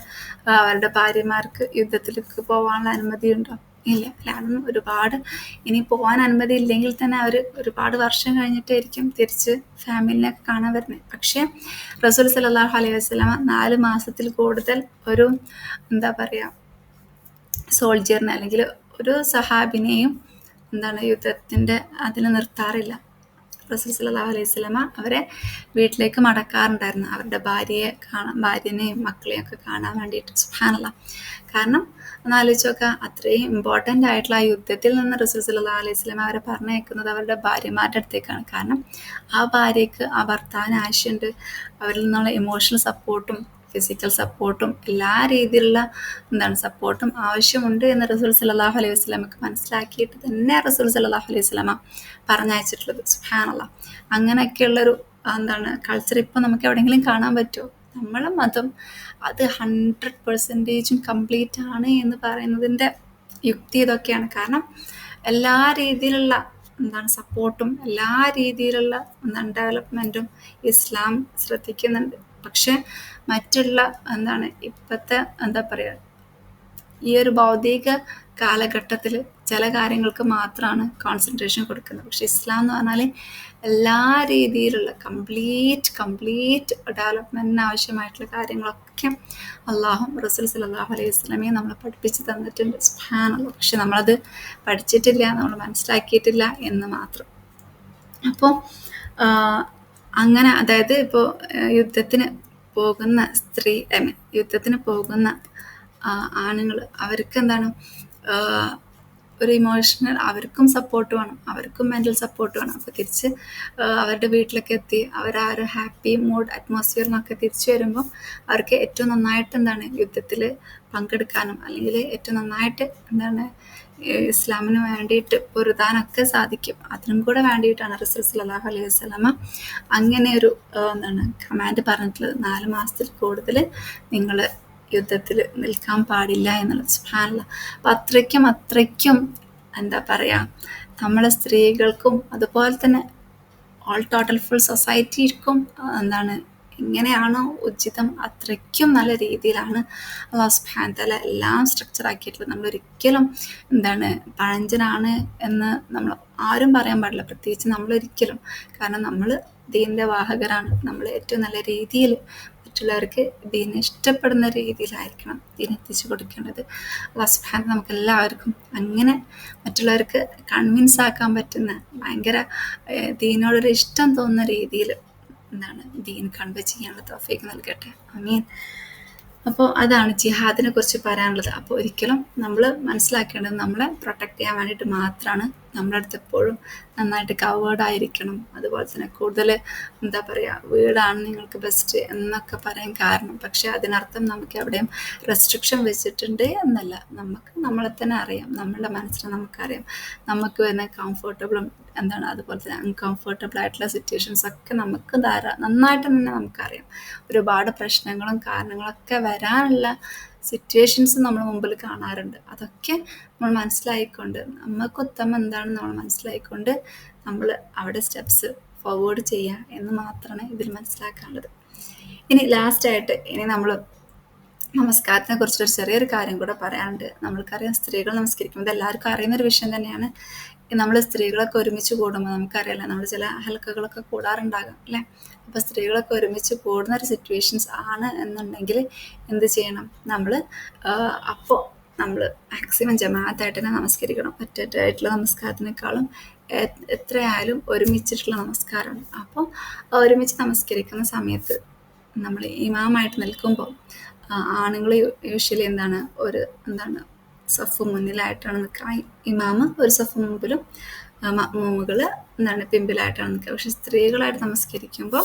അവരുടെ ഭാര്യമാർക്ക് യുദ്ധത്തിലേക്ക് പോകാനുള്ള അനുമതി ഉണ്ടോ? ഇല്ല. കാരണം ഒരുപാട് ഇനി പോകാൻ അനുമതി ഇല്ലെങ്കിൽ തന്നെ അവർ ഒരുപാട് വർഷം കഴിഞ്ഞിട്ടായിരിക്കും തിരിച്ച് ഫാമിലിനെയൊക്കെ കാണാൻ വരുന്നത്. പക്ഷേ റസൂൽ സല്ലല്ലാഹു അലൈഹി വസല്ലമ 4 മാസത്തിൽ കൂടുതൽ ഒരു എന്താ പറയുക സോൾജിയറിനെ അല്ലെങ്കിൽ ഒരു സഹാബിനെയും എന്താണ് യുദ്ധത്തിൻ്റെ അതിൽ നിർത്താറില്ല. റസൂൽ സല്ലല്ലാഹു അലൈഹി വസല്ലമ അവരെ വീട്ടിലേക്ക് മടക്കാറുണ്ടായിരുന്നു, അവരുടെ ഭാര്യനെയും മക്കളെയും ഒക്കെ കാണാൻ വേണ്ടിയിട്ട്. സുബ്ഹാനല്ലാഹ്. കാരണം ഒന്ന് ആലോചിച്ച് നോക്കുക, അത്രയും ഇമ്പോർട്ടൻ്റ് ആയിട്ടുള്ള ആ യുദ്ധത്തിൽ നിന്ന് റസൂൽ സല്ലല്ലാഹു അലൈഹി വസല്ലമ അവരെ പറഞ്ഞയക്കുന്നത് അവരുടെ ഭാര്യമാരുടെ അടുത്തേക്കാണ്. കാരണം ആ ഭാര്യയ്ക്ക് ആ ഭർത്താവിന് ആവശ്യമുണ്ട്, അവരിൽ നിന്നുള്ള ഇമോഷണൽ സപ്പോർട്ടും ഫിസിക്കൽ സപ്പോർട്ടും എല്ലാ രീതിയിലുള്ള എന്താണ് സപ്പോർട്ടും ആവശ്യമുണ്ട് എന്ന് റസൂൽ സല്ലല്ലാഹു അലൈഹി വസല്ലമക്ക് മനസ്സിലാക്കിയിട്ട് തന്നെ റസൂൽ സല്ലല്ലാഹു അലൈഹി വസല്ലമ പറഞ്ഞയച്ചിട്ടുള്ളത്. സുബ്ഹാനല്ലാഹ്. അങ്ങനെയൊക്കെയുള്ളൊരു എന്താണ് കൾച്ചർ ഇപ്പോൾ നമുക്ക് എവിടെയെങ്കിലും കാണാൻ പറ്റുമോ? നമ്മളെ മതം അത് 100% കംപ്ലീറ്റ് ആണ് എന്ന് പറയുന്നതിൻ്റെ യുക്തി ഇതൊക്കെയാണ്. കാരണം എല്ലാ രീതിയിലുള്ള എന്താണ് സപ്പോർട്ടും എല്ലാ രീതിയിലുള്ള എന്താണ് ഡെവലപ്മെൻറ്റും ഇസ്ലാം ശ്രദ്ധിക്കുന്നുണ്ട്. പക്ഷെ മറ്റുള്ള എന്താണ് ഇപ്പോഴത്തെ എന്താ പറയുക ഈ ഒരു ഭൗതിക കാലഘട്ടത്തിൽ ചില കാര്യങ്ങൾക്ക് മാത്രമാണ് കോൺസെൻട്രേഷൻ കൊടുക്കുന്നത്. പക്ഷെ ഇസ്ലാം എന്ന് പറഞ്ഞാൽ എല്ലാ രീതിയിലുള്ള കംപ്ലീറ്റ് ഡെവലപ്മെൻറ്റിന് ആവശ്യമായിട്ടുള്ള കാര്യങ്ങളൊക്കെ അള്ളാഹും റസൂൽ സല്ലല്ലാഹു അലൈഹി വസല്ലമയും നമ്മളെ പഠിപ്പിച്ച് തന്നിട്ടുണ്ട്. സുബ്ഹാനല്ലാഹ്. പക്ഷെ നമ്മളത് പഠിച്ചിട്ടില്ല, നമ്മൾ മനസ്സിലാക്കിയിട്ടില്ല എന്ന് മാത്രം. അപ്പോൾ അങ്ങനെ അതായത് ഇപ്പോൾ യുദ്ധത്തിന് പോകുന്ന യുദ്ധത്തിന് പോകുന്ന ആണുങ്ങൾ അവർക്ക് എന്താണ് ഒരു ഇമോഷണൽ അവർക്കും സപ്പോർട്ട് വേണം, അവർക്കും മെൻ്റൽ സപ്പോർട്ട് വേണം. അപ്പോൾ തിരിച്ച് അവരുടെ വീട്ടിലൊക്കെ എത്തി അവർ ആ ഒരു ഹാപ്പി മൂഡ് അറ്റ്മോസ്ഫിയറിനൊക്കെ തിരിച്ചു വരുമ്പോൾ അവർക്ക് ഏറ്റവും നന്നായിട്ട് എന്താണ് യുദ്ധത്തിൽ പങ്കെടുക്കാനും അല്ലെങ്കിൽ ഏറ്റവും നന്നായിട്ട് എന്താണ് ഇസ്ലാമിന് വേണ്ടിയിട്ട് പൊരുതാനൊക്കെ സാധിക്കും. അതിനും കൂടെ വേണ്ടിയിട്ടാണ് റസൂൽ സല്ലല്ലാഹു അലൈഹി വസല്ലമ അങ്ങനെ ഒരു എന്താണ് കമാൻഡ് പറഞ്ഞിട്ടുള്ളത്. 4 മാസത്തിൽ കൂടുതൽ നിങ്ങൾ യുദ്ധത്തിൽ നിൽക്കാൻ പാടില്ല എന്നുള്ളത്. സുബ്ഹാനല്ലാഹ്. അപ്പം അത്രയ്ക്കും എന്താ പറയുക നമ്മളെ സ്ത്രീകൾക്കും അതുപോലെ തന്നെ ഓൾ ടോട്ടൽ ഫുൾ സൊസൈറ്റിക്കും എന്താണ് എങ്ങനെയാണോ ഉചിതം അത്രയ്ക്കും നല്ല രീതിയിലാണ് അല്ലാഹു സുബ്ഹാനഹു വ തആല എല്ലാം സ്ട്രക്ചർ ആക്കിയിട്ടുള്ളത്. നമ്മളൊരിക്കലും എന്താണ് പഴഞ്ചനാണ് എന്ന് നമ്മൾ ആരും പറയാൻ പാടില്ല, പ്രത്യേകിച്ച് നമ്മളൊരിക്കലും. കാരണം നമ്മൾ ദീനിൻ്റെ വാഹകരാണ്. നമ്മൾ ഏറ്റവും നല്ല രീതിയിൽ മറ്റുള്ളവർക്ക് ദീൻ ഇഷ്ടപ്പെടുന്ന രീതിയിലായിരിക്കണം ദീൻ എത്തിച്ചു കൊടുക്കേണ്ടത്. അല്ലാഹു സുബ്ഹാനഹു നമുക്ക് എല്ലാവർക്കും അങ്ങനെ മറ്റുള്ളവർക്ക് കൺവിൻസ് ആക്കാൻ പറ്റുന്ന ഭയങ്കര ദീനോടൊരു ഇഷ്ടം തോന്നുന്ന രീതിയിൽ എന്താണ് ദീൻ കൺവേ ചെയ്യാനുള്ള തൗഫീഖ് നൽകട്ടെ. ആമീൻ. അപ്പോൾ അതാണ് ജിഹാദിനെ കുറിച്ച് പറയാനുള്ളത്. അപ്പോൾ ഒരിക്കലും നമ്മൾ മനസ്സിലാക്കേണ്ടത് നമ്മളെ പ്രൊട്ടക്റ്റ് ചെയ്യാൻ വേണ്ടിയിട്ട് മാത്രമാണ്. നമ്മുടെ അടുത്ത് എപ്പോഴും നന്നായിട്ട് കവേർഡായിരിക്കണം. അതുപോലെ തന്നെ കൂടുതൽ എന്താ പറയുക വീടാണ് നിങ്ങൾക്ക് ബെസ്റ്റ് എന്നൊക്കെ പറയാൻ കാരണം. പക്ഷേ അതിനർത്ഥം നമുക്ക് എവിടെയും റെസ്ട്രിക്ഷൻ വെച്ചിട്ടുണ്ട് എന്നല്ല. നമുക്ക് നമ്മളെ തന്നെ അറിയാം, നമ്മളുടെ മനസ്സിനെ നമുക്കറിയാം. നമുക്ക് വരുന്ന കംഫർട്ടബിളും എന്താണ് അതുപോലെ തന്നെ അൺകംഫർട്ടബിൾ ആയിട്ടുള്ള സിറ്റുവേഷൻസൊക്കെ നമുക്ക് നന്നായിട്ട് തന്നെ നമുക്കറിയാം. ഒരുപാട് പ്രശ്നങ്ങളും കാരണങ്ങളൊക്കെ വരാനുള്ള സിറ്റുവേഷൻസ് നമ്മൾ മുമ്പിൽ കാണാറുണ്ട്. അതൊക്കെ നമ്മൾ മനസ്സിലായിക്കൊണ്ട് നമുക്ക് ഉത്തമം എന്താണെന്ന് നമ്മൾ മനസ്സിലായിക്കൊണ്ട് നമ്മൾ അവിടെ സ്റ്റെപ്സ് ഫോർവേഡ് ചെയ്യുക എന്ന് മാത്രമേ ഇതിൽ മനസ്സിലാക്കാനുള്ളത്. ഇനി ലാസ്റ്റായിട്ട് ഇനി നമ്മൾ നമസ്കാരത്തിനെ കുറിച്ചൊരു ചെറിയൊരു കാര്യം കൂടെ പറയാനുണ്ട്. നമ്മൾക്കറിയാം, സ്ത്രീകൾ നമസ്കരിക്കുന്നത് എല്ലാവർക്കും അറിയുന്നൊരു വിഷയം തന്നെയാണ്. നമ്മൾ സ്ത്രീകളൊക്കെ ഒരുമിച്ച് കൂടുമ്പോൾ നമുക്കറിയാലോ, നമ്മൾ ചില ഹൽക്കകളൊക്കെ കൂടാറുണ്ടാകാം അല്ലേ. അപ്പോൾ സ്ത്രീകളൊക്കെ ഒരുമിച്ച് കൂടുന്ന ഒരു സിറ്റുവേഷൻസ് ആണ് എന്നുണ്ടെങ്കിൽ എന്ത് ചെയ്യണം, നമ്മൾ അപ്പോൾ നമ്മൾ മാക്സിമം ജമാഅത്തായിട്ട് തന്നെ നമസ്കരിക്കണം. ഒറ്റയായിട്ടുള്ള നമസ്കാരത്തിനേക്കാളും എത്രയായാലും ഒരുമിച്ചിട്ടുള്ള നമസ്കാരമാണ്. അപ്പോൾ ഒരുമിച്ച് നമസ്കരിക്കുന്ന സമയത്ത് നമ്മൾ ഇമാമായിട്ട് നിൽക്കുമ്പോൾ ആണുങ്ങൾ യൂഷ്വലി സഫ് മുന്നിലായിട്ടാണ് നിൽക്കുക. ഇമാമ് ഒരു സഫ് മുമ്പിലും മഅ്മൂമുകൾ പിമ്പിലായിട്ടാണ് നിൽക്കുക. പക്ഷെ സ്ത്രീകളായിട്ട് നമസ്കരിക്കുമ്പോൾ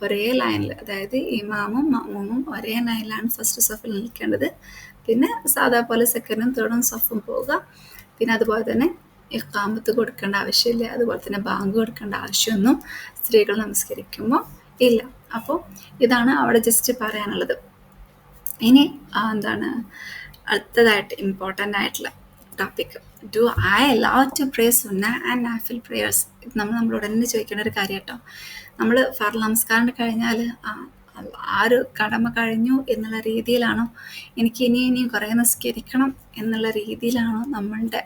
ഒരേ ലൈനിൽ, അതായത് ഇമാമും മഅ്മൂമും ഒരേ ലൈനിലാണ് ഫസ്റ്റ് സഫിൽ നിൽക്കേണ്ടത്. പിന്നെ സാധാ പോലെ സെക്കൻഡും തേർഡും സഫും പോവുക. പിന്നെ അതുപോലെ തന്നെ ഇഖാമത്ത് കൊടുക്കേണ്ട ആവശ്യമില്ല, അതുപോലെ തന്നെ ബാങ്ക് കൊടുക്കേണ്ട ആവശ്യമൊന്നും സ്ത്രീകൾ നമസ്കരിക്കുമ്പോൾ ഇല്ല. അപ്പോൾ ഇതാണ് അവിടെ ജസ്റ്റ് പറയാനുള്ളത്. ഇനി അടുത്തതായിട്ട് ഇമ്പോർട്ടൻ്റ് ആയിട്ടുള്ള topic, do I love to pray സുന്ന ആൻഡ് നാഫിൽ പ്രേയേഴ്സ്. ഇത് നമ്മളോട് തന്നെ ചോദിക്കേണ്ട ഒരു കാര്യം കേട്ടോ. നമ്മൾ ഫർള് നമസ്കാരം കഴിഞ്ഞാൽ ആ ഒരു കടമ കഴിഞ്ഞു എന്നുള്ള രീതിയിലാണോ, എനിക്ക് ഇനിയും കുറേ നിസ്കരിക്കണം എന്നുള്ള രീതിയിലാണോ നമ്മളുടെ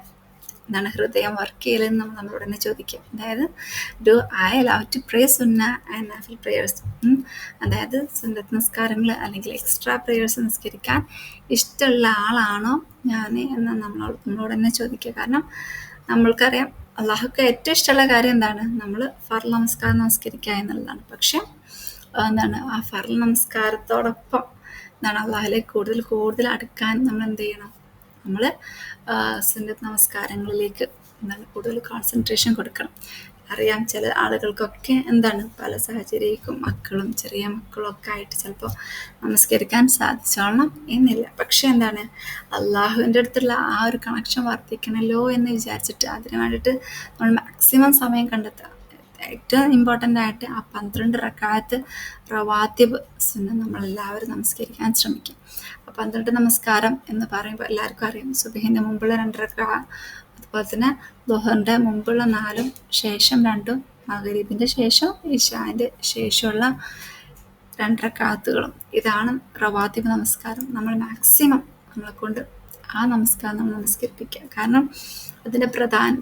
ഹൃദയം വർക്ക് ചെയ്യലെന്ന് നമ്മളോട് തന്നെ ചോദിക്കും. അതായത് do I love to pray സുന്ന ആൻഡ് നാഫിൽ പ്രേയേഴ്സ്, അതായത് സുന്നത്ത് നിസ്കാരങ്ങൾ അല്ലെങ്കിൽ എക്സ്ട്രാ പ്രേയേഴ്സ് നിസ്കരിക്കാൻ ഇഷ്ടമുള്ള ആളാണോ ഞാൻ എന്ന് നമ്മളോട് തന്നെ ചോദിക്കുക. കാരണം നമ്മൾക്കറിയാം, അള്ളാഹുക്ക് ഏറ്റവും ഇഷ്ടമുള്ള കാര്യം എന്താണ്, നമ്മൾ ഫർള് നമസ്കാരം നമസ്കരിക്കുക എന്നുള്ളതാണ്. പക്ഷെ ആ ഫർള് നമസ്കാരത്തോടൊപ്പം അള്ളാഹിലേക്ക് കൂടുതൽ അടുക്കാൻ നമ്മൾ എന്ത് ചെയ്യണം, നമ്മൾ സുന്നത്ത് നമസ്കാരങ്ങളിലേക്ക് കൂടുതൽ കോൺസെൻട്രേഷൻ കൊടുക്കണം. അറിയാം, ചില ആളുകൾക്കൊക്കെ പല സാഹചര്യക്കും ചെറിയ മക്കളും ഒക്കെ ആയിട്ട് ചിലപ്പോൾ നമസ്കരിക്കാൻ സാധിച്ചോളണം എന്നില്ല. പക്ഷെ അള്ളാഹുവിൻ്റെ അടുത്തുള്ള ആ ഒരു കണക്ഷൻ വർദ്ധിക്കണമല്ലോ എന്ന് വിചാരിച്ചിട്ട് അതിന് വേണ്ടിയിട്ട് നമ്മൾ മാക്സിമം സമയം കണ്ടെത്തുക. ഏറ്റവും ഇമ്പോർട്ടൻ്റ് ആയിട്ട് ആ 12 റക്അത്ത് റവാത്തിബ് സുന്നത്ത് നമ്മളെല്ലാവരും നമസ്കരിക്കാൻ ശ്രമിക്കും. ആ 12 നമസ്കാരം എന്ന് പറയുമ്പോൾ എല്ലാവർക്കും അറിയാം, സുബഹിൻ്റെ മുമ്പുള്ള 2 റക്അത്ത്, അതുപോലെ തന്നെ ദുഹറിൻ്റെ മുമ്പുള്ള 4, ശേഷം 2, മഗ്‌രിബിൻ്റെ ശേഷം ഇശാൻ്റെ ശേഷമുള്ള 2 റക്അത്തുകളും. ഇതാണ് റവാത്തിബ് നമസ്കാരം. നമ്മൾ മാക്സിമം നമ്മളെക്കൊണ്ട് ആ നമസ്കാരം നമ്മൾ നമസ്കരിപ്പിക്കുക. കാരണം അതിൻ്റെ